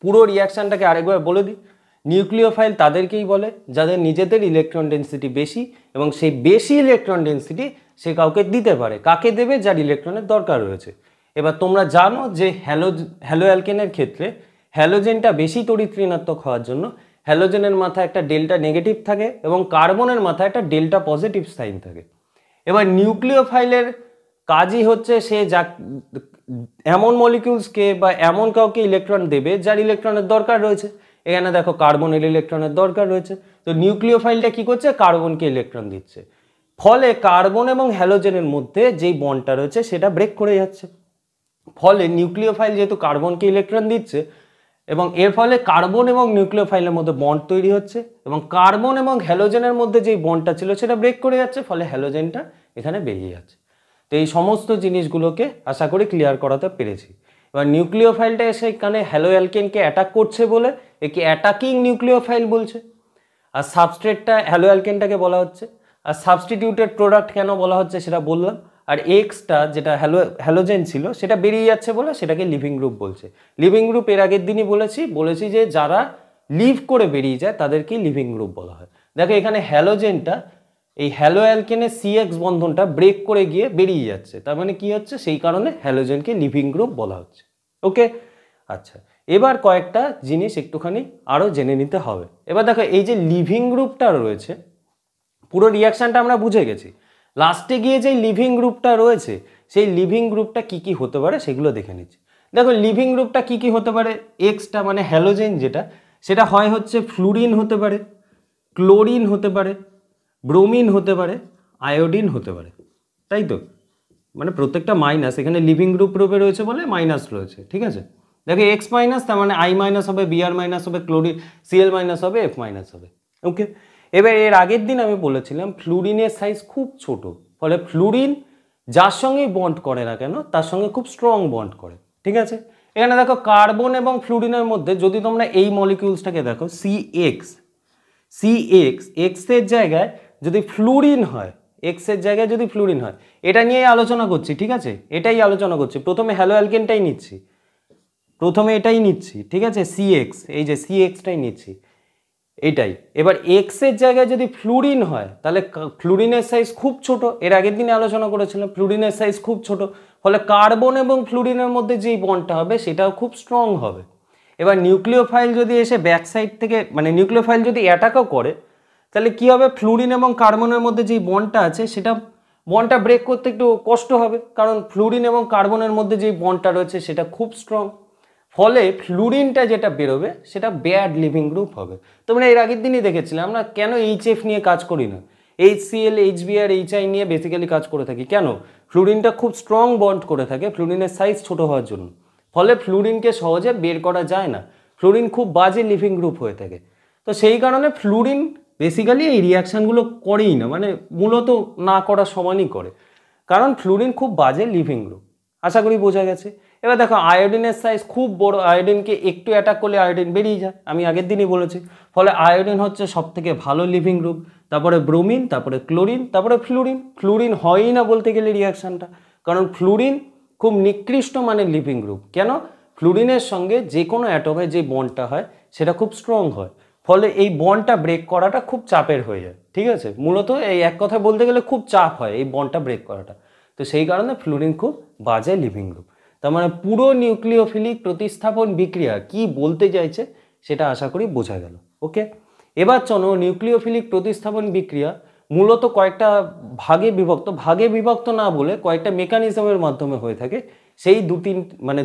পুরো রিয়াকশানটাকে আরেকবার বলে দিই। নিউক্লিওফাইল তাদেরকেই বলে যাদের নিজেদের ইলেকট্রন ডেন্সিটি বেশি এবং সেই বেশি ইলেকট্রন ডেন্সিটি সে কাউকে দিতে পারে। কাকে দেবে? যার ইলেকট্রনের দরকার রয়েছে। এবার তোমরা জানো যে হ্যালো অ্যালকেনের ক্ষেত্রে হ্যালোজেনটা বেশি তড়িৎ ঋণাত্মক হওয়ার জন্য হ্যালোজেনের মাথায় একটা ডেল্টা নেগেটিভ থাকে এবং কার্বনের মাথায় একটা ডেল্টা পজিটিভ সাইন থাকে। এবার নিউক্লিওফাইলের কাজই হচ্ছে সে এমন মলিকিউলসকে বা এমন কাউকে ইলেকট্রন দেবে যার ইলেকট্রনের দরকার রয়েছে। এখানে দেখো কার্বনের ইলেকট্রনের দরকার রয়েছে, তো নিউক্লিওফাইলটা কি করছে? কার্বনকে ইলেকট্রন দিচ্ছে। ফলে কার্বন এবং হ্যালোজেনের মধ্যে যেই বন্ডটা রয়েছে সেটা ব্রেক করে যাচ্ছে। ফলে নিউক্লিওফাইল যেহেতু কার্বনকে ইলেকট্রন দিচ্ছে এবং এর ফলে কার্বন এবং নিউক্লিওফাইলের মধ্যে বন্ড তৈরি হচ্ছে এবং কার্বন এবং হ্যালোজেনের মধ্যে যেই বন্ডটা ছিল সেটা ব্রেক করে যাচ্ছে, ফলে হ্যালোজেনটা এখানে বেরিয়ে যাচ্ছে। তো এই সমস্ত জিনিসগুলোকে আশা করি ক্লিয়ার করাতে পেরেছি। এবার নিউক্লিওফাইলটা এসে এখানে হ্যালো অ্যালকেনকে অ্যাটাক করছে বলে একে অ্যাটাকিং নিউক্লিওফাইল বলছে, আর সাবস্ট্রেটটা হ্যালো অ্যালকেনটাকে বলা হচ্ছে। আর সাবস্টিটিউটেড প্রোডাক্ট কেন বলা হচ্ছে সেটা বললাম। আর এক্সটা যেটা হ্যালোজেন ছিল সেটা বেরিয়ে যাচ্ছে বলে সেটাকে লিভিং গ্রুপ বলছে। লিভিং গ্রুপ এর আগের দিনই বলেছি যে যারা লিভ করে বেরিয়ে যায় তাদেরকেই লিভিং গ্রুপ বলা হয়। দেখো এখানে হ্যালোজেনটা এই হ্যালো অ্যালকেনের সিএক্স বন্ধনটা ব্রেক করে গিয়ে বেরিয়ে যাচ্ছে, তার মানে কি হচ্ছে? সেই কারণে হ্যালোজেনকে লিভিং গ্রুপ বলা হচ্ছে। ওকে, আচ্ছা, এবার কয়েকটা জিনিস একটুখানি আরও জেনে নিতে হবে। এবার দেখো এই যে লিভিং গ্রুপটা রয়েছে, পুরো রিয়াকশানটা আমরা বুঝে গেছি। লাস্টে গিয়ে যে লিভিং গ্রুপটা রয়েছে সেই লিভিং গ্রুপটা কি কি হতে পারে সেগুলো দেখে নিচ্ছি। দেখো লিভিং গ্রুপটা কি কি হতে পারে। এক্সটা মানে হ্যালোজেন যেটা, সেটা হয় হচ্ছে ফ্লুরিন হতে পারে, ক্লোরিন হতে পারে, ব্রোমিন হতে পারে, আয়োডিন হতে পারে, তাই তো? মানে প্রত্যেকটা মাইনাস, এখানে লিভিং গ্রুপ রূপে রয়েছে বলে মাইনাস রয়েছে, ঠিক আছে? দেখো এক্স মাইনাস তার মানে আই মাইনাস হবে, বিআর মাইনাস হবে, ক্লোরিন সিএল মাইনাস হবে, এফ মাইনাস হবে। ওকে, এবার এর আগের দিন আমি বলেছিলাম ফ্লুরিনের সাইজ খুব ছোট, ফলে ফ্লুরিন যার সঙ্গেই বন্ড করে না কেন তার সঙ্গে খুব স্ট্রং বন্ড করে, ঠিক আছে? এখানে দেখো কার্বন এবং ফ্লুরিনের মধ্যে যদি তোমরা এই মলিকিউলসটাকে দেখো সিএক্স এক্সের জায়গায় যদি ফ্লুরিন হয়, এক্সের জায়গায় যদি ফ্লুরিন হয়, এটা নিয়েই আলোচনা করছি, ঠিক আছে? এটাই আলোচনা করছি। প্রথমে হ্যালো অ্যালকেনটাই নিচ্ছি, এটাই নিচ্ছি, ঠিক আছে? সিএক্স, এই যে সিএক্সটাই নিচ্ছি, এটাই। এবার এক্সের জায়গায় যদি ফ্লুরিন হয় তাহলে ফ্লুরিনের সাইজ খুব ছোট, এর আগের দিনে আলোচনা করেছিলাম ফ্লুরিনের সাইজ খুব ছোট, ফলে কার্বন এবং ফ্লুরিনের মধ্যে যেই বন্ডটা হবে সেটাও খুব স্ট্রং হবে। এবার নিউক্লিওফাইল যদি এসে ব্যাক সাইড থেকে, মানে নিউক্লিওফাইল যদি অ্যাটাকও করে, তাহলে কি হবে? ফ্লুরিন এবং কার্বনের মধ্যে যেই বন্ডটা আছে সেটা বন্ডটা ব্রেক করতে একটু কষ্ট হবে, কারণ ফ্লুরিন এবং কার্বনের মধ্যে যেই বন্ডটা রয়েছে সেটা খুব স্ট্রং। ফলে ফ্লুরিনটা যেটা বেরোবে সেটা ব্যাড লিভিং গ্রুপ হবে। তোমরা এর আগের দিনই দেখেছিলাম আমরা কেন এইচএফ নিয়ে কাজ করি না, HCl, HBr, HI নিয়ে বেসিক্যালি কাজ করে থাকি। কেন? ফ্লুরিনটা খুব স্ট্রং বন্ড করে থাকে ফ্লুরিনের সাইজ ছোট হওয়ার জন্য, ফলে ফ্লুরিনকে সহজে বের করা যায় না, ফ্লুরিন খুব বাজে লিভিং গ্রুপ হয়ে থাকে। তো সেই কারণে ফ্লুরিন বেসিক্যালি এই রিয়াকশানগুলো করেই না, মানে মূলত না করার সমানই করে, কারণ ফ্লুরিন খুব বাজে লিভিং গ্রুপ। আশা করি বোঝা গেছে। এবার দেখো আয়োডিনের সাইজ খুব বড়, আয়োডিনকে একটু অ্যাটাক করলে আয়োডিন বেরিয়ে যায়, আমি আগের দিনই বলেছি। ফলে আয়োডিন হচ্ছে সব থেকে ভালো লিভিং গ্রুপ, তারপরে ব্রোমিন, তারপরে ক্লোরিন, তারপরে ফ্লুরিন। ফ্লুরিন হয়ই না বলতে গেলে রিয়াকশানটা, কারণ ফ্লুরিন খুব নিকৃষ্ট মানের লিভিং গ্রুপ। কেন? ফ্লুরিনের সঙ্গে যে কোনো অ্যাটমে যে বন্ডটা হয় সেটা খুব স্ট্রং হয়, ফলে এই বন্ডটা ব্রেক করাটা খুব চাপের হয়ে যায়, ঠিক আছে? মূলত এই এক কথা বলতে গেলে খুব চাপ হয় এই বন্ডটা ব্রেক করাটা। তো সেই কারণে ফ্লুরিন খুব বাজে লিভিং গ্রুপ। তার মানে পুরো নিউক্লিওফিলিক প্রতিস্থাপন বিক্রিয়া কি বলতে চাইছে সেটা আশা করি বোঝা গেল। ওকে, এবার চলো নিউক্লিওফিলিক প্রতিস্থাপন বিক্রিয়া মূলত কয়েকটা ভাগে বিভক্ত না বলে কয়েকটা মেকানিজমের মাধ্যমে হয়ে থাকে। সেই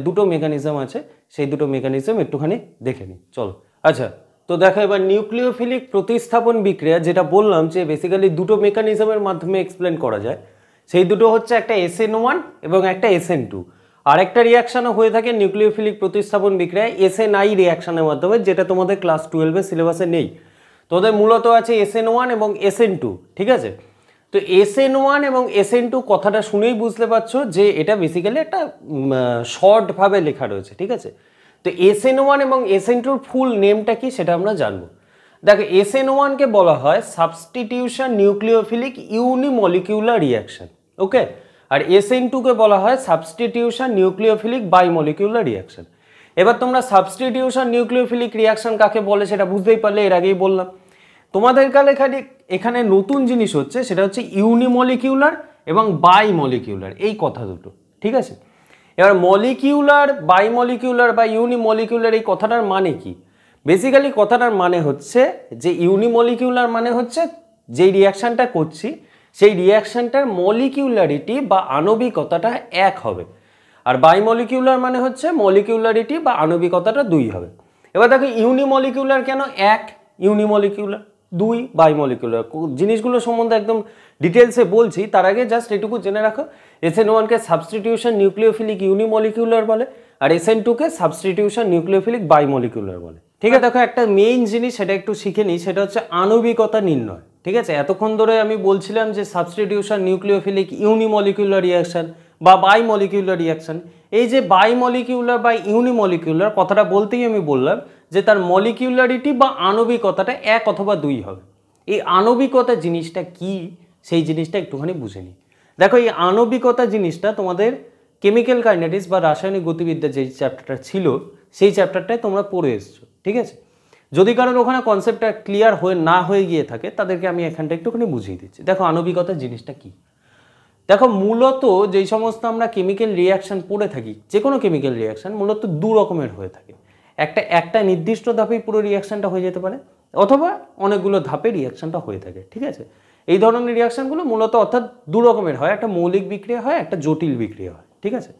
দুটো মেকানিজম আছে, সেই দুটো মেকানিজম একটুখানি দেখে নিই, চলো। আচ্ছা, তো দেখো এবার নিউক্লিওফিলিক প্রতিস্থাপন বিক্রিয়া যেটা বললাম যে বেসিক্যালি দুটো মেকানিজমের মাধ্যমে এক্সপ্লেন করা যায়, সেই দুটো হচ্ছে একটা SN1 এবং একটা SN2। আরেকটা রিয়াকশানও হয়ে থাকে নিউক্লিওফিলিক প্রতিস্থাপন বিক্রিয়ায় SNI রিয়াকশানের মাধ্যমে, যেটা তোমাদের ক্লাস 12-এর সিলেবাসে নেই। তোদের মূলত আছে SN1 এবং SN2, ঠিক আছে? তো SN1 এবং SN2 কথাটা শুনেই বুঝতে পারছো যে এটা বেসিক্যালি একটা শর্টভাবে লেখা রয়েছে, ঠিক আছে? তো SN1 এবং SN2-র ফুল নেমটা কি সেটা আমরা জানবো। দেখো, SN1-কে বলা হয় সাবস্টিটিউশন নিউক্লিওফিলিক ইউনিমলিকিউলার রিয়াকশন, ওকে? আর SN2-কে বলা হয় সাবস্টিটিউশন নিউক্লিওফিলিক বাইমলিকিউলার রিয়াকশন। এবার তোমরা সাবস্টিটিউশন নিউক্লিওফিলিক রিয়াকশন কাকে বলে সেটা বুঝতেই পারলে, এর আগেই বললাম। তোমাদের কালে এখানে নতুন জিনিস হচ্ছে, সেটা হচ্ছে ইউনিমলিকিউলার এবং বাইমলিকিউলার, এই কথা দুটো, ঠিক আছে? এবার মলিকিউলার, বাইমলিকিউলার বা ইউনিমলিকিউলার এই কথাটার মানে কি? বেসিক্যালি কথাটার মানে হচ্ছে যে ইউনিমলিকিউলার মানে হচ্ছে যেই রিয়াকশানটা করছি সেই রিয়াকশানটার মলিকিউলারিটি বা আণবিকতাটা 1 হবে, আর বাইমলিকিউলার মানে হচ্ছে মলিকিউলারিটি বা আণবিকতাটা 2 হবে। এবার দেখো, ইউনিমলিকিউলার কেন 1, ইউনিমলিকিউলার 2, বাইমলিকিউলার, জিনিসগুলো সম্বন্ধে একদম ডিটেলসে বলছি। তার আগে জাস্ট এটুকু জেনে রাখো, SN1-কে সাবস্টিটিউশন নিউক্লিওফিলিক ইউনিমলিকিউলার বলে, আর SN2-কে সাবস্টিটিউশন নিউক্লিওফিলিক বাইমলিকিউলার বলে, ঠিক আছে? দেখো, একটা মেইন জিনিস সেটা একটু শিখে নিই, সেটা হচ্ছে আণবিকতা নির্ণয়, ঠিক আছে? এতক্ষণ ধরে আমি বলছিলাম যে সাবস্টিটিউশন নিউক্লিওফিলিক ইউনিমলিকিউলার রিয়াকশন বা বাইমলিকিউলার রিয়াকশন। এই যে বাইমলিকিউলার বা ইউনিমলিকিউলার কথাটা বলতেই আমি বললাম যে তার মলিকিউলারিটি বা আণবিকতাটা 1 অথবা 2 হবে। এই আণবিকতা জিনিসটা কি সেই জিনিসটা একটুখানি বুঝে নিই। দেখো, এই আণবিকতা জিনিসটা তোমাদের কেমিক্যাল কাইনেটিক্স বা রাসায়নিক গতিবিদ্যা যে চ্যাপ্টারটা ছিল সেই চ্যাপ্টারটায় তোমরা পড়ে এসছো, ঠিক আছে? যদি কারোর ওখানে কনসেপ্টটা ক্লিয়ার না হয়ে গিয়ে থাকে তাদেরকে আমি এখানটা একটুখানি বুঝিয়ে দিচ্ছি। দেখো, আণবিকতা জিনিসটা কি। দেখো, মূলত যেই সমস্ত আমরা কেমিক্যাল রিয়াকশান পড়ে থাকি, যে কোনো কেমিক্যাল রিয়াকশান মূলত 2 রকমের হয়ে থাকে। একটা নির্দিষ্ট ধাপেই পুরো রিয়াকশানটা হয়ে যেতে পারে, অথবা অনেকগুলো ধাপে রিয়াকশানটা হয়ে থাকে, ঠিক আছে? এই ধরনের রিয়াকশানগুলো মূলত অর্থাৎ 2 রকমের হয়, একটা মৌলিক বিক্রিয়া হয়, একটা জটিল বিক্রিয়া হয়, ঠিক আছে?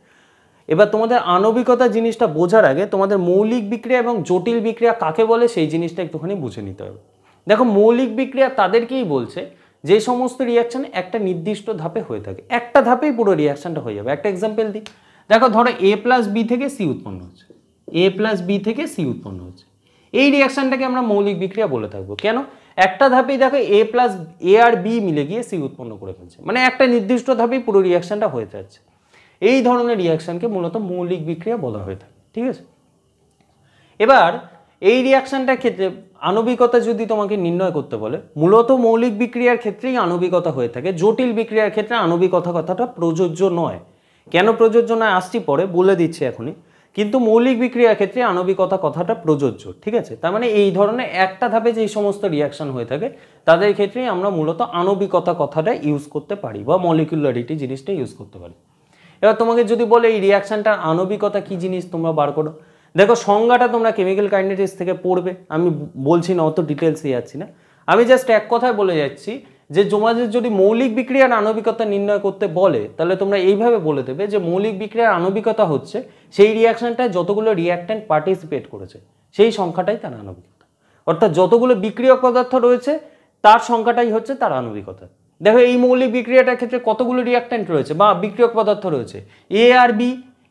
এবার তোমাদের আণবিকতা জিনিসটা বোঝার আগে তোমাদের মৌলিক বিক্রিয়া এবং জটিল বিক্রিয়া কাকে বলে সেই জিনিসটা একটুখানি বুঝে নিতে হবে। দেখো, মৌলিক বিক্রিয়া তাদেরকেই বলছে যে সমস্ত রিয়াকশান একটা নির্দিষ্ট ধাপে হয়ে থাকে, একটা ধাপেই পুরো রিয়াকশানটা হয়ে যাবে। একটা এক্সাম্পল দিই। দেখো, ধরো A+B থেকে C উৎপন্ন হচ্ছে, A+B থেকে C উৎপন্ন হচ্ছে, এই রিয়াকশানটাকে আমরা মৌলিক বিক্রিয়া বলে থাকবো। কেন? একটা ধাপেই দেখো A আর B মিলে গিয়ে C উৎপন্ন করে ফেলছে, মানে একটা নির্দিষ্ট ধাপেই পুরো রিয়াকশানটা হয়ে যাচ্ছে। এই ধরনের রিয়াকশানকে মূলত মৌলিক বিক্রিয়া বলা হয়ে থাকে, ঠিক আছে? এবার এই রিয়াকশানটার ক্ষেত্রে আণবিকতা যদি তোমাকে নির্ণয় করতে বলে, মূলত মৌলিক বিক্রিয়ার ক্ষেত্রেই আণবিকতা হয়ে থাকে, জটিল বিক্রিয়ার ক্ষেত্রে আণবিকতা কথাটা প্রযোজ্য নয়। কেন প্রযোজ্য নয় আসছি পরে, বলে দিচ্ছি এখনই। কিন্তু মৌলিক বিক্রিয়ার ক্ষেত্রে আণবিকতা কথাটা প্রযোজ্য, ঠিক আছে? তার মানে এই ধরনের একটা ধাপে যেই সমস্ত রিয়াকশান হয়ে থাকে তাদের ক্ষেত্রেই আমরা মূলত আণবিকতা কথাটা ইউজ করতে পারি বা মলিকুলারিটি জিনিসটা ইউজ করতে পারি। এবার তোমাকে যদি বলে এই রিয়াকশানটার আণবিকতা কি জিনিস তোমরা বার করো, দেখো সংজ্ঞাটা তোমরা কেমিক্যাল কাইনেটিক্স থেকে পড়বে, আমি বলছি না, অত ডিটেলসে যাচ্ছি না। আমি জাস্ট এক কথায় বলে যাচ্ছি যে তোমাদের যদি মৌলিক বিক্রিয়ার আণবিকতা নির্ণয় করতে বলে তাহলে তোমরা এইভাবে বলে দেবে যে মৌলিক বিক্রিয়ার আণবিকতা হচ্ছে সেই রিয়াকশানটায় যতগুলো রিয়াক্ট্যান্ট পার্টিসিপেট করেছে সেই সংখ্যাটাই তার আণবিকতা, অর্থাৎ যতগুলো বিক্রিয়ক পদার্থ রয়েছে তার সংখ্যাটাই হচ্ছে তার আণবিকতা। দেখো, এই মৌলিক বিক্রিয়াটার ক্ষেত্রে কতগুলো রিয়াক্ট্যান্ট রয়েছে বা বিক্রিয়ক পদার্থ রয়েছে, A আর B,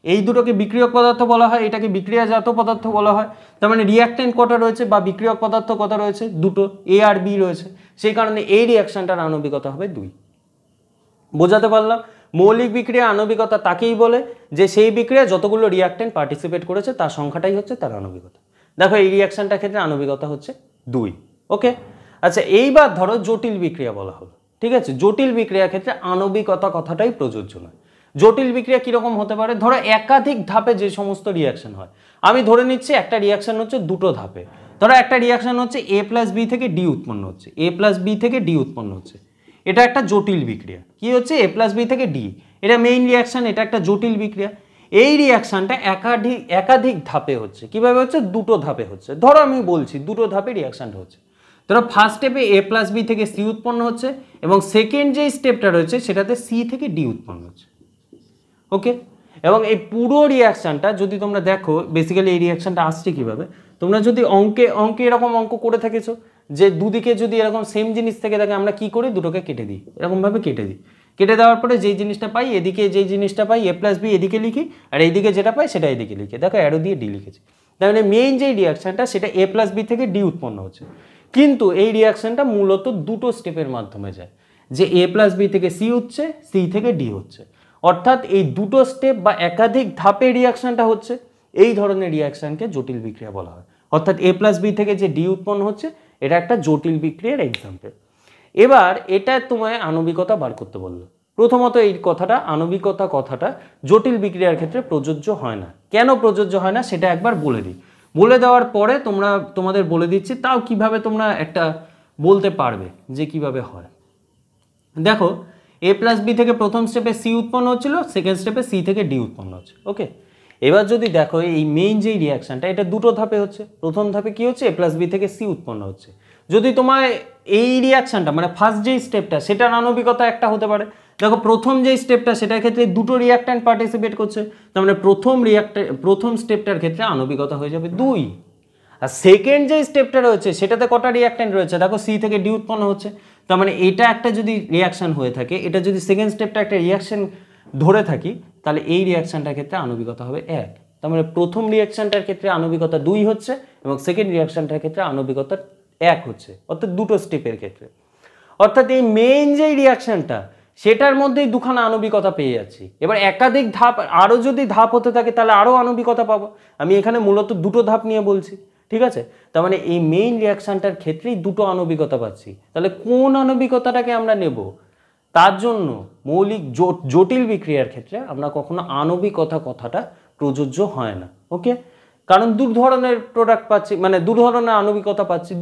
এই দুটোকে বিক্রিয়ক পদার্থ বলা হয়, এটাকে বিক্রিয়াজাত পদার্থ বলা হয়। তার মানে রিয়াক্ট্যান্ট কটা রয়েছে বা বিক্রিয়ক পদার্থ কটা রয়েছে, দুটো, A আর B রয়েছে। সেই কারণে এই রিয়াকশনটার আণবিকতা হবে 2। বোঝাতে পারলাম? মৌলিক বিক্রিয়া আণবিকতা তাকেই বলে যে সেই বিক্রিয়া যতগুলো রিয়াক্ট্যান্ট পার্টিসিপেট করেছে তার সংখ্যাটাই হচ্ছে তার আণবিকতা। দেখো, এই রিয়াকশনটার ক্ষেত্রে আণবিকতা হচ্ছে 2। ওকে, আচ্ছা, এইবার ধরো জটিল বিক্রিয়া বলা হলো, ঠিক আছে? জটিল বিক্রিয়ার ক্ষেত্রে আণবিকতা কথাটাই প্রযোজ্য নয়। জটিল বিক্রিয়া কিরকম হতে পারে? ধরো একাধিক ধাপে যে সমস্ত রিয়াকশন হয়, আমি ধরে নিচ্ছি একটা রিয়াকশন হচ্ছে 2টো ধাপে। ধরো একটা রিয়াকশন হচ্ছে A+B থেকে D উৎপন্ন হচ্ছে, A+B থেকে D উৎপন্ন হচ্ছে, এটা একটা জটিল বিক্রিয়া। কি হচ্ছে? A+B থেকে D, এটা মেইন রিয়াকশন, এটা একটা জটিল বিক্রিয়া। এই রিয়াকশনটা একাধিক ধাপে হচ্ছে। কিভাবে হচ্ছে? 2টো ধাপে হচ্ছে। ধরো আমি বলছি 2টো ধাপে রিয়াকশনটা হচ্ছে। ধরো ফার্স্ট স্টেপে A+B থেকে C উৎপন্ন হচ্ছে এবং সেকেন্ড যে স্টেপটা রয়েছে সেটাতে C থেকে D উৎপন্ন হচ্ছে। ওকে, এবং এই পুরো রিয়াকশনটা যদি তোমরা দেখো, বেসিক্যালি এই রিয়াকশনটা আসছে কিভাবে, তোমরা যদি অঙ্কে এরকম অঙ্ক করে থেকেছো যে দুদিকে যদি এরকম সেম জিনিস থেকে থাকে আমরা কি করি, দুটোকে কেটে দিই, এরকমভাবে কেটে দিই। কেটে দেওয়ার পরে যেই জিনিসটা পাই এদিকে, যেই জিনিসটা পাই এ প্লাস বি এদিকে লিখি, আর এইদিকে যেটা পাই সেটা এদিকে লিখি। দেখো অ্যারো দিয়ে ডি লিখেছি। তার মানে মেইন যেই রিয়াকশানটা সেটা এ প্লাস বি থেকে ডি উৎপন্ন হচ্ছে, কিন্তু এই রিয়াকশানটা মূলত দুটো স্টেপের মাধ্যমে যায়, যে এ প্লাস বি থেকে সি হচ্ছে, সি থেকে ডি হচ্ছে। অর্থাৎ এই দুটো স্টেপ বা একাধিক ধাপে রিয়াকশানটা হচ্ছে, এই ধরনের রিয়াকশানকে জটিল বিক্রিয়া বলা হয়। অর্থাৎ এ প্লাস বি থেকে যে ডি উৎপন্ন হচ্ছে এটা একটা জটিল বিক্রিয়ার এক্সাম্পল। এবার এটা তোমায় আণবিকতা বার করতে বললো। প্রথমত এই কথাটা, আণবিকতা কথাটা জটিল বিক্রিয়ার ক্ষেত্রে প্রযোজ্য হয় না। কেন প্রযোজ্য হয় না সেটা একবার বলে দিই। বলে দেওয়ার পরে তোমাদের বলে দিচ্ছি তাও কিভাবে তোমরা একটা বলতে পারবে যে কিভাবে হয়। দেখো এ প্লাস বি থেকে প্রথম স্টেপে সি উৎপন্ন হচ্ছিল, সেকেন্ড স্টেপে সি থেকে ডি উৎপন্ন হচ্ছে। ওকে, এবার যদি দেখো এই মেইন যেই রিয়াকশানটা এটা দুটো ধাপে হচ্ছে। প্রথম ধাপে কি হচ্ছে, এ প্লাস বি থেকে সি উৎপন্ন হচ্ছে। যদি তোমায় এই রিয়াকশানটা মানে ফার্স্ট যেই স্টেপটা সেটার আণবিকতা একটা হতে পারে। দেখো প্রথম যেই স্টেপটা সেটার ক্ষেত্রে দুটো রিয়াক্ট্যান্ট পার্টিসিপেট করছে, তার মানে প্রথম স্টেপটার ক্ষেত্রে আণবিকতা হয়ে যাবে 2। আর সেকেন্ড যে স্টেপটা রয়েছে সেটাতে কটা রিয়াক্ট্যান্ট রয়েছে, দেখো সি থেকে ডি উৎপন্ন হচ্ছে। তার মানে এটা একটা যদি রিয়াকশান হয়ে থাকে, এটা যদি সেকেন্ড স্টেপটা একটা রিয়াকশান ধরে থাকি, তাহলে এই রিয়াকশানটার ক্ষেত্রে আণবিকতা হবে 1। তার মানে প্রথম রিয়াকশানটার ক্ষেত্রে আণবিকতা 2 হচ্ছে এবং সেকেন্ড রিয়াকশানটার ক্ষেত্রে আণবিকতা 1 হচ্ছে, অর্থাৎ দুটো স্টেপের ক্ষেত্রে। অর্থাৎ এই মেইন যেই রিয়াকশানটা সেটার মধ্যেই দুখানা আণবিকতা পেয়ে যাচ্ছি। এবার একাধিক ধাপ, আরও যদি ধাপ হতে থাকে তাহলে আরও আণবিকতা পাবো। আমি এখানে মূলত দুটো ধাপ নিয়ে বলছি, ঠিক আছে? তার মানে এই মেইন রিয়াকশানটার ক্ষেত্রেই দুটো আণবিকতা পাচ্ছি। তাহলে কোন আণবিকতাটাকে আমরা নেব? তার জন্য মৌলিক জটিল বিক্রিয়ার ক্ষেত্রে আমরা কখনো আণবিকতা কথাটা প্রযোজ্য হয় না। ওকে, কারণ দু ধরনের প্রোডাক্ট পাচ্ছি, মানে দু ধরনের আণবিকতা পাচ্ছি।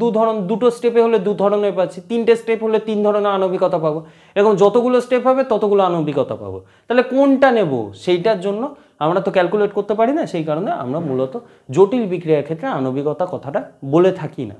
দুটো স্টেপে হলে দু ধরনের পাচ্ছি, 3টে স্টেপ হলে 3 ধরনের আণবিকতা পাবো। এবং যতগুলো স্টেপ হবে ততগুলো আণবিকতা পাবো। তাহলে কোনটা নেব সেইটার জন্য আমরা তো ক্যালকুলেট করতে পারি না, সেই কারণে আমরা মূলত জটিল বিক্রিয়ার ক্ষেত্রে আণবিকতা কথাটা বলে থাকি না।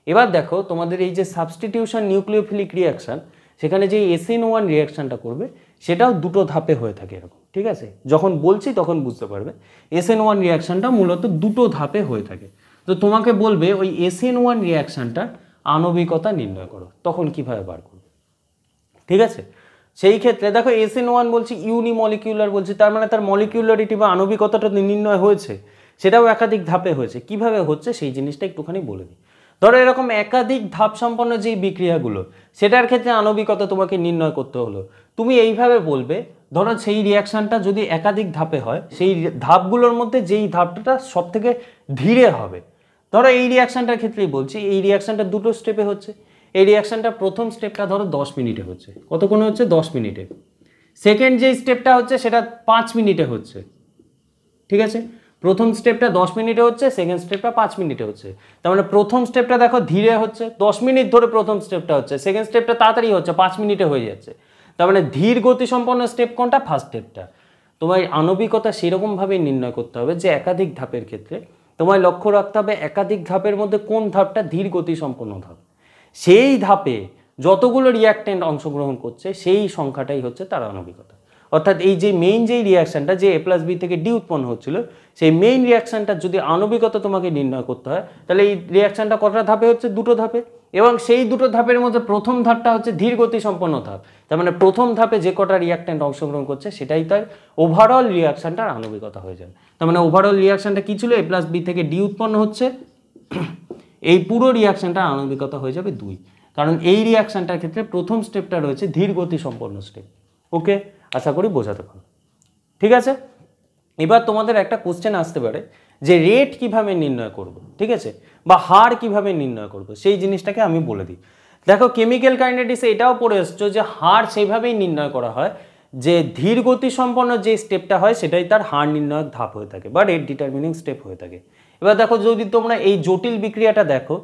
এবার দেখো তোমাদের এই যে সাবস্টিটিউশন নিউক্লিওফিলিক রিয়াকশান, সেখানে যে SN1 রিয়াকশানটা করবে সেটাও দুটো ধাপে হয়ে থাকে এরকম, ঠিক আছে? যখন বলছি তখন বুঝতে পারবে। SN1 রিয়াকশানটা মূলত দুটো ধাপে হয়ে থাকে। তো তোমাকে বলবে ওই SN1 রিয়াকশানটার আণবিকতা নির্ণয় করো, তখন কিভাবে বার করবে, ঠিক আছে? সেই ক্ষেত্রে দেখো SN1 বলছি ইউনিমলিকিউলার বলছি, তার মানে তার মলিকিউলারিটি বা আণবিকতাটা নির্ণয় হয়েছে, সেটাও একাধিক ধাপে হয়েছে। কিভাবে হচ্ছে সেই জিনিসটা একটুখানি বলে দিই। ধরো এরকম একাধিক ধাপ সম্পন্ন যেই বিক্রিয়াগুলো সেটার ক্ষেত্রে আণবিকতা তোমাকে নির্ণয় করতে হলো, তুমি এইভাবে বলবে। ধরো সেই রিয়াকশানটা যদি একাধিক ধাপে হয়, সেই ধাপগুলোর মধ্যে যেই ধাপটা সব থেকে ধীরে হবে, ধরো এই রিয়াকশানটার ক্ষেত্রেই বলছি, এই রিয়াকশানটা দুটো স্টেপে হচ্ছে। এই রিয়াকশানটা প্রথম স্টেপটা ধরো 10 মিনিটে হচ্ছে, কতক্ষণে হচ্ছে 10 মিনিটে। সেকেন্ড যে স্টেপটা হচ্ছে সেটা 5 মিনিটে হচ্ছে, ঠিক আছে? প্রথম স্টেপটা 10 মিনিটে হচ্ছে, সেকেন্ড স্টেপটা 5 মিনিটে হচ্ছে। তার মানে প্রথম স্টেপটা দেখো ধীরে হচ্ছে, 10 মিনিট ধরে প্রথম স্টেপটা হচ্ছে, সেকেন্ড স্টেপটা তাড়াতাড়ি হচ্ছে, 5 মিনিটে হয়ে যাচ্ছে। তার মানে ধীর গতি সম্পন্ন স্টেপ কোনটা? ফার্স্ট স্টেপটা। তোমায় আণবিকতা সেরকমভাবেই নির্ণয় করতে হবে যে একাধিক ধাপের ক্ষেত্রে তোমায় লক্ষ্য রাখতে হবে একাধিক ধাপের মধ্যে কোন ধাপটা ধীর গতি সম্পন্ন ধাপ। সেই ধাপে যতগুলো রিয়াক্ট্যান্ট অংশগ্রহণ করছে সেই সংখ্যাটাই হচ্ছে তার আণবিকতা। অর্থাৎ এই যে মেইন যেই রিয়াকশানটা, যে A + B থেকে D উৎপন্ন হচ্ছিল, সেই মেইন রিয়াকশানটার যদি আণবিকতা তোমাকে নির্ণয় করতে হয়, তাহলে এই রিয়াকশানটা কটা ধাপে হচ্ছে? দুটো ধাপে। এবং সেই দুটো ধাপের মধ্যে প্রথম ধাপটা হচ্ছে ধীর গতি সম্পন্ন ধাপ। তার মানে প্রথম ধাপে যে কটা রিয়াক্ট্যান্ট অংশগ্রহণ করছে সেটাই তার ওভারঅল রিয়াকশানটার আণবিকতা হয়ে যাবে। তার মানে ওভারঅল রিয়াকশানটা কী ছিল? A + B থেকে D উৎপন্ন হচ্ছে, এই পুরো রিয়াকশানটার আণবিকতা হয়ে যাবে 2। কারণ এই রিয়াকশানটার ক্ষেত্রে প্রথম স্টেপটা রয়েছে ধীর গতি সম্পন্ন স্টেপ। ওকে, আশা করি বোঝাতে পারো, ঠিক আছে? এবার তোমাদের একটা কোশ্চেন আসতে পারে যে রেট কিভাবে নির্ণয় করব, ঠিক আছে, বা হার কিভাবে নির্ণয় করব, সেই জিনিসটাকে আমি বলে দিই। দেখো কেমিক্যাল কাইনেটিক্সে এটাও পড়ে এসছো যে হার সেইভাবেই নির্ণয় করা হয় যে ধীর গতি সম্পন্ন যে স্টেপটা হয় সেটাই তার হার নির্ণয়ক ধাপ হয়ে থাকে বা রেট ডিটারমিনিং স্টেপ হয়ে থাকে। এবার দেখো যদি তোমরা এই জটিল বিক্রিয়াটা দেখো,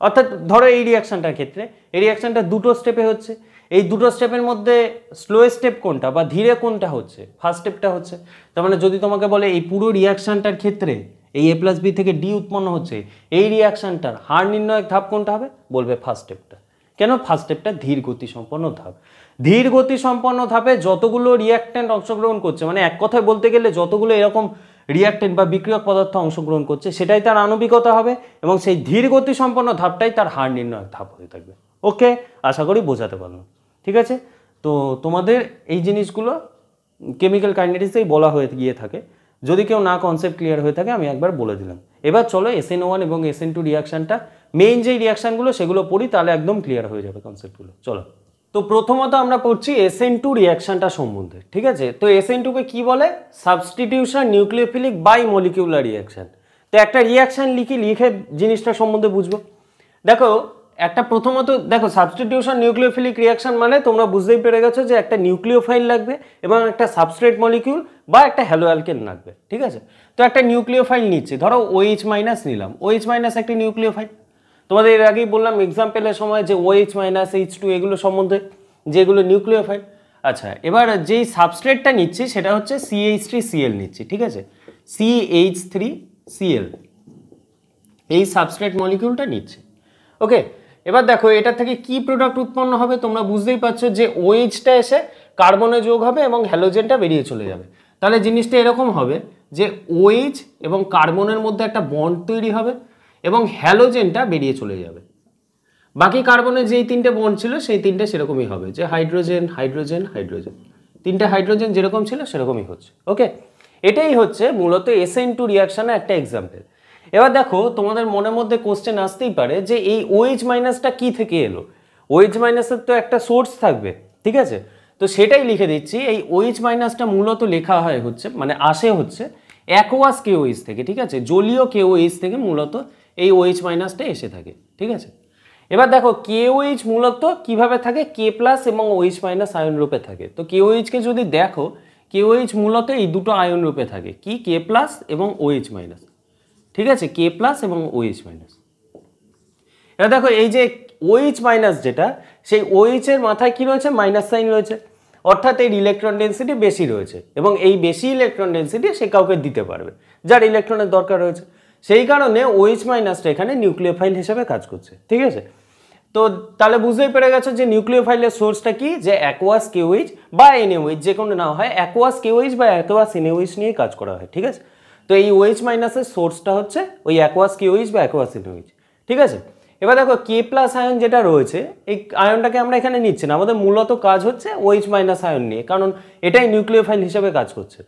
অর্থাৎ ধরো এই রিয়াকশানটার ক্ষেত্রে এই রিয়াকশানটা দুটো স্টেপে হচ্ছে, এই দুটো স্টেপের মধ্যে স্লো স্টেপ কোনটা বা ধীরে কোনটা হচ্ছে? ফার্স্ট স্টেপটা হচ্ছে। তার মানে যদি তোমাকে বলে এই পুরো রিয়াকশানটার ক্ষেত্রে এই A + B থেকে D উৎপন্ন হচ্ছে, এই রিয়াকশানটার হার নির্ণয়ক ধাপ কোনটা হবে? বলবে ফার্স্ট স্টেপটা। কেন? ফার্স্ট স্টেপটা ধীর গতি সম্পন্ন ধাপ। ধীর গতি সম্পন্ন ধাপে যতগুলো রিয়াক্ট্যান্ট অংশগ্রহণ করছে, মানে এক কথায় বলতে গেলে যতগুলো এরকম রিয়াক্ট্যান্ট বা বিক্রিয়ক পদার্থ অংশগ্রহণ করছে সেটাই তার আণবিকতা হবে এবং সেই ধীর গতি সম্পন্ন ধাপটাই তার হার নির্ণয়ক ধাপ হয়ে থাকবে। ওকে, আশা করি বোঝাতে পারলাম, ঠিক আছে? তো তোমাদের এই জিনিসগুলো কেমিক্যাল কাইনেটিক্সেই বলা হয়ে গিয়ে থাকে। যদি কেউ না কনসেপ্ট ক্লিয়ার হয়ে থাকে আমি একবার বলে দিলাম। এবার চলো SN1 এবং SN2 রিয়াকশানটা মেইন যেই রিয়াকশানগুলো সেগুলো পড়ি, তাহলে একদম ক্লিয়ার হয়ে যাবে কনসেপ্টগুলো। চলো, তো প্রথমত আমরা পড়ছি SN2 রিয়াকশানটা সম্বন্ধে, ঠিক আছে। তো SN2কে কি বলে? Substitution nucleophilic bimolecular reaction. তো একটা রিয়াকশান লিখে জিনিসটা সম্বন্ধে বুঝবো। দেখো একটা প্রথমত দেখো সাবস্টিটিউশন নিউক্লিওফিলিক রিয়াকশন মানে তোমরা বুঝতেই পেরে গেছো যে একটা নিউক্লিওফাইল লাগবে এবং একটা সাবস্ট্রেট মলিকিউল বা একটা হ্যালো অ্যালকেন লাগবে, ঠিক আছে। তো একটা নিউক্লিওফাইল নিচ্ছি, ধরো OH মাইনাস নিলাম। OH মাইনাস একটা নিউক্লিওফাইল। তোমাদের এর আগেই বললাম এক্সাম্পলের সময় যে OH মাইনাস H2 এগুলো সম্বন্ধে, যেগুলো নিউক্লিওফাইল। আচ্ছা, এবার যেই সাবস্ট্রেটটা নিচ্ছি সেটা হচ্ছে CH3Cl নিচ্ছি, ঠিক আছে। CH3Cl এই সাবস্ট্রেট মলিকিউলটা নিচ্ছি। ওকে, এবার দেখো এটা থেকে কি প্রোডাক্ট উৎপন্ন হবে, তোমরা বুঝতেই পারছো যে OH-টা এসে কার্বনে যোগ হবে এবং হ্যালোজেনটা বেরিয়ে চলে যাবে। তাহলে জিনিসটা এরকম হবে যে OH এবং কার্বনের মধ্যে একটা বন্ড তৈরি হবে এবং হ্যালোজেনটা বেরিয়ে চলে যাবে। বাকি কার্বনের যেই তিনটে বন্ড ছিল সেই তিনটে সেরকমই হবে, যে হাইড্রোজেন হাইড্রোজেন হাইড্রোজেন, তিনটে হাইড্রোজেন যেরকম ছিল সেরকমই হচ্ছে। ওকে, এটাই হচ্ছে মূলত SN2 রিয়াকশনের একটা এক্সাম্পল। এবার দেখো তোমাদের মনের মধ্যে কোশ্চেন আসতেই পারে যে এই OH মাইনাসটা কি থেকে এলো। OH মাইনাসের তো একটা সোর্স থাকবে, ঠিক আছে। তো সেটাই লিখে দিচ্ছি, এই OH মাইনাসটা মূলত লেখা হয় হচ্ছে মানে আসে হচ্ছে অ্যাকোয়াস KOH থেকে, ঠিক আছে। জলীয় KOH থেকে মূলত এই OH মাইনাসটা এসে থাকে, ঠিক আছে। এবার দেখো KOH মূলত কিভাবে থাকে, K প্লাস এবং OH মাইনাস আয়ন রূপে থাকে। তো KOH কে যদি দেখো, KOH মূলত এই দুটো আয়ন রূপে থাকে, কি K প্লাস এবং OH মাইনাস, ঠিক আছে। K প্লাস এবং OH মাইনাস। এবার দেখো এই যে OH মাইনাস যেটা, সেই OH এর মাথায় কি রয়েছে? মাইনাস সাইন রয়েছে, অর্থাৎ এর ইলেকট্রন ডেন্সিটি বেশি রয়েছে এবং এই বেশি ইলেকট্রন ডেন্সিটি সে কাউকে দিতে পারবে যার ইলেকট্রনের দরকার রয়েছে। সেই কারণে OH মাইনাসটা এখানে নিউক্লিওফাইল হিসেবে কাজ করছে, ঠিক আছে। তো তাহলে বুঝতেই পেরে গেছো যে নিউক্লিওফাইলের সোর্সটা কি, যে অ্যাকোয়াস KOH বা NaOH, যে কোনো না হয় অ্যাকোয়াস KOH বা অ্যাকোয়াস NaOH নিয়ে কাজ করা হয়, ঠিক আছে। তো এই OH মাইনাসের সোর্সটা হচ্ছে ওই অ্যাকোয়াস KOH বা অ্যাকোয়াস NaOH, ঠিক আছে। এবার দেখো K প্লাস আয়ন যেটা রয়েছে, এই আয়নটাকে আমরা এখানে নিচ্ছি না, আমাদের মূলত কাজ হচ্ছে OH মাইনাস আয়ন নিয়ে, কারণ এটাই নিউক্লিওফাইল হিসেবে কাজ করছে।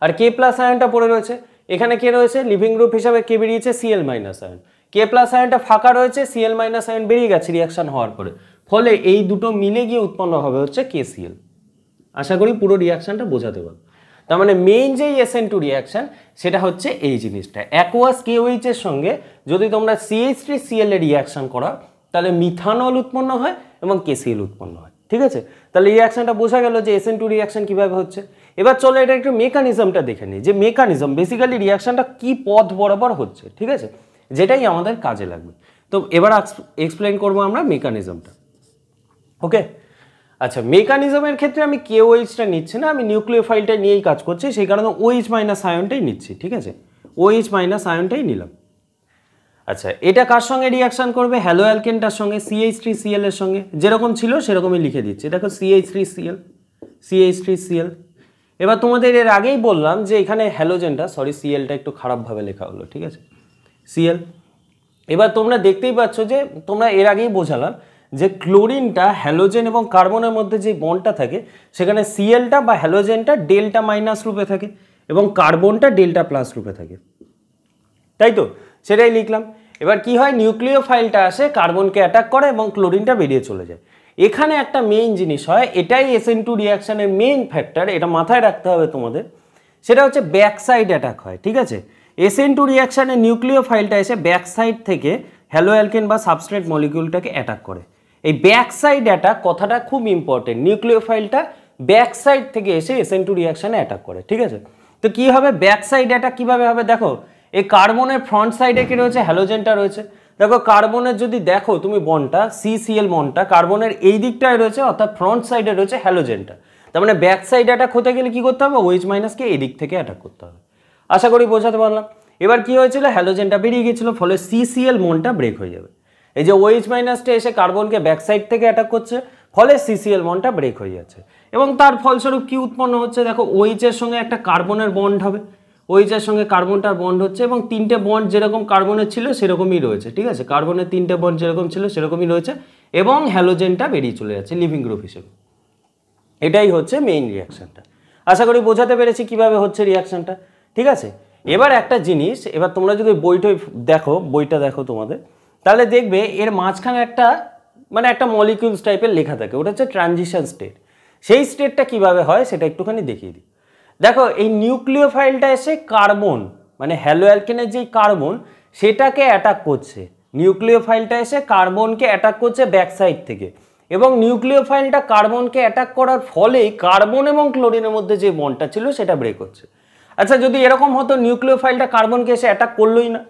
আর K প্লাস আয়নটা পড়ে রয়েছে, এখানে কে রয়েছে? লিভিং গ্রুপ হিসাবে কে বেরিয়েছে? Cl minus ion. K plus আয়নটা ফাঁকা রয়েছে, Cl মাইনাস আয়ন বেরিয়ে গেছে রিয়াকশন হওয়ার পরে, ফলে এই দুটো মিলে গিয়ে উৎপন্ন হবে হচ্ছে KCl। আশা করি পুরো রিয়াকশনটা বোঝাতে পারবো। তার মানে মেইন যেই SN2 রিয়াকশন সেটা হচ্ছে এই জিনিসটা, অ্যাকোয়াস KOH এর সঙ্গে যদি তোমরা CH3Cl এর রিয়াকশন করা তাহলে মিথানল উৎপন্ন হয় এবং KCl উৎপন্ন হয়, ঠিক আছে। তাহলে রিয়াকশনটা বোঝা গেল যে SN2 রিয়াকশন কিভাবে হচ্ছে। এবার চলো এটা একটু মেকানিজমটা দেখে নিই, যে মেকানিজম বেসিক্যালি রিয়াকশনটা কি পথ বরাবর হচ্ছে, ঠিক আছে, যেটাই আমাদের কাজে লাগবে। তো এবার এক্সপ্লেন করবো আমরা মেকানিজমটা। ওকে, আচ্ছা, মেকানিজমের ক্ষেত্রে আমি KOH-টা নিচ্ছি না, আমি নিউক্লিওফাইলটা নিয়েই কাজ করছি, সেই কারণে OH মাইনাস আয়নটাই নিচ্ছি, ঠিক আছে। OH মাইনাস আয়নটাই নিলাম। আচ্ছা, এটা কার সঙ্গে রিয়াকশন করবে? হ্যালো অ্যালকেনটার সঙ্গে, CH3Cl এর সঙ্গে, যেরকম ছিল সেরকমই লিখে দিচ্ছি। দেখো CH3Cl, CH3Cl। এবার তোমাদের এর আগেই বললাম যে এখানে হ্যালোজেনটা, সরি Clটা একটু খারাপভাবে লেখা হলো, ঠিক আছে, Cl। এবার তোমরা দেখতেই পাচ্ছ যে তোমরা এর আগেই বোঝালাম যে ক্লোরিনটা হ্যালোজেন এবং কার্বনের মধ্যে যে বন্ডটা থাকে সেখানে Clটা বা হ্যালোজেনটা ডেল্টা মাইনাস রূপে থাকে এবং কার্বনটা ডেল্টা প্লাস রূপে থাকে, তাই তো, সেটাই লিখলাম। এবার কি হয়, নিউক্লিওফাইলটা আসে, কার্বনকে অ্যাটাক করে এবং ক্লোরিনটা বেরিয়ে চলে যায়। এখানে একটা মেইন জিনিস হয়, এটাই SN2 রিয়াকশনের মেইন ফ্যাক্টর, এটা মাথায় রাখতে হবে তোমাদের, সেটা হচ্ছে ব্যাক সাইড অ্যাটাক হয়, ঠিক আছে। SN2 রিয়াকশনের নিউক্লিওফাইলটা এসে ব্যাক সাইড থেকে হ্যালো অ্যালকেন বা সাবস্ট্রেট মলিকিউলটাকে অ্যাটাক করে। এই ব্যাক সাইড অ্যাটাক কথাটা খুব ইম্পর্টেন্ট, নিউক্লিওফাইলটা ব্যাক সাইড থেকে এসে SN2 রিয়াকশনে অ্যাটাক করে, ঠিক আছে। তো কি হবে ব্যাক সাইড অ্যাটাক কিভাবে হবে? দেখো এই কার্বনের ফ্রন্ট সাইডে কি রয়েছে? হ্যালোজেনটা রয়েছে। দেখো কার্বনের যদি দেখো তুমি বন্ডটা, CCl বন্ডটা কার্বনের এই দিকটায় রয়েছে, অর্থাৎ ফ্রন্ট সাইডে রয়েছে হ্যালোজেনটা। তার মানে ব্যাক সাইড অ্যাটাক হতে গেলে কি করতে হবে? OH মাইনাসকে এই দিক থেকে অ্যাটাক করতে হবে। আশা করি বোঝাতে পারলাম। এবার কি হয়েছিল, হ্যালোজেনটা বেরিয়ে গিয়েছিল, ফলে CCl বন্ডটা ব্রেক হয়ে যাবে। এই যে OH মাইনাসটা এসে কার্বনকে ব্যাক সাইড থেকে অ্যাটাক করছে, ফলে CCl বন্ডটা ব্রেক হয়ে যাচ্ছে এবং তার ফলস্বরূপ কি উৎপন্ন হচ্ছে? দেখো OH এর সঙ্গে একটা কার্বনের বন্ড হবে, OH এর সঙ্গে কার্বনটার বন্ড হচ্ছে এবং তিনটে বন্ড যেরকম কার্বনের ছিল সেরকমই রয়েছে, ঠিক আছে। কার্বনের তিনটে বন্ড যেরকম ছিল সেরকমই রয়েছে এবং হ্যালোজেনটা বেরিয়ে চলে যাচ্ছে লিভিং গ্রুপ হিসেবে। এটাই হচ্ছে মেইন রিয়াকশনটা। আশা করি বোঝাতে পেরেছি কিভাবে হচ্ছে রিয়াকশনটা, ঠিক আছে। এবার একটা জিনিস, এবার তোমরা যদি বইটা দেখো তোমাদের, তাহলে দেখবে এর মাঝখানে একটা মানে একটা মলিকিউলস টাইপের লেখা থাকে, ওটা হচ্ছে ট্রানজিশন স্টেট। সেই স্টেটটা কিভাবে হয় সেটা একটুখানি দেখিয়ে দিই। দেখো এই নিউক্লিওফাইলটা এসে কার্বন মানে হ্যালো অ্যালকেনের যেই কার্বন সেটাকে অ্যাটাক করছে, নিউক্লিওফাইলটা এসে কার্বনকে অ্যাটাক করছে ব্যাক সাইড থেকে, এবং নিউক্লিওফাইলটা কার্বনকে অ্যাটাক করার ফলেই কার্বন এবং ক্লোরিনের মধ্যে যে বন্ডটা ছিল সেটা ব্রেক হচ্ছে। আচ্ছা, যদি এরকম হতো নিউক্লিওফাইলটা কার্বনকে এসে অ্যাটাক করলোই না,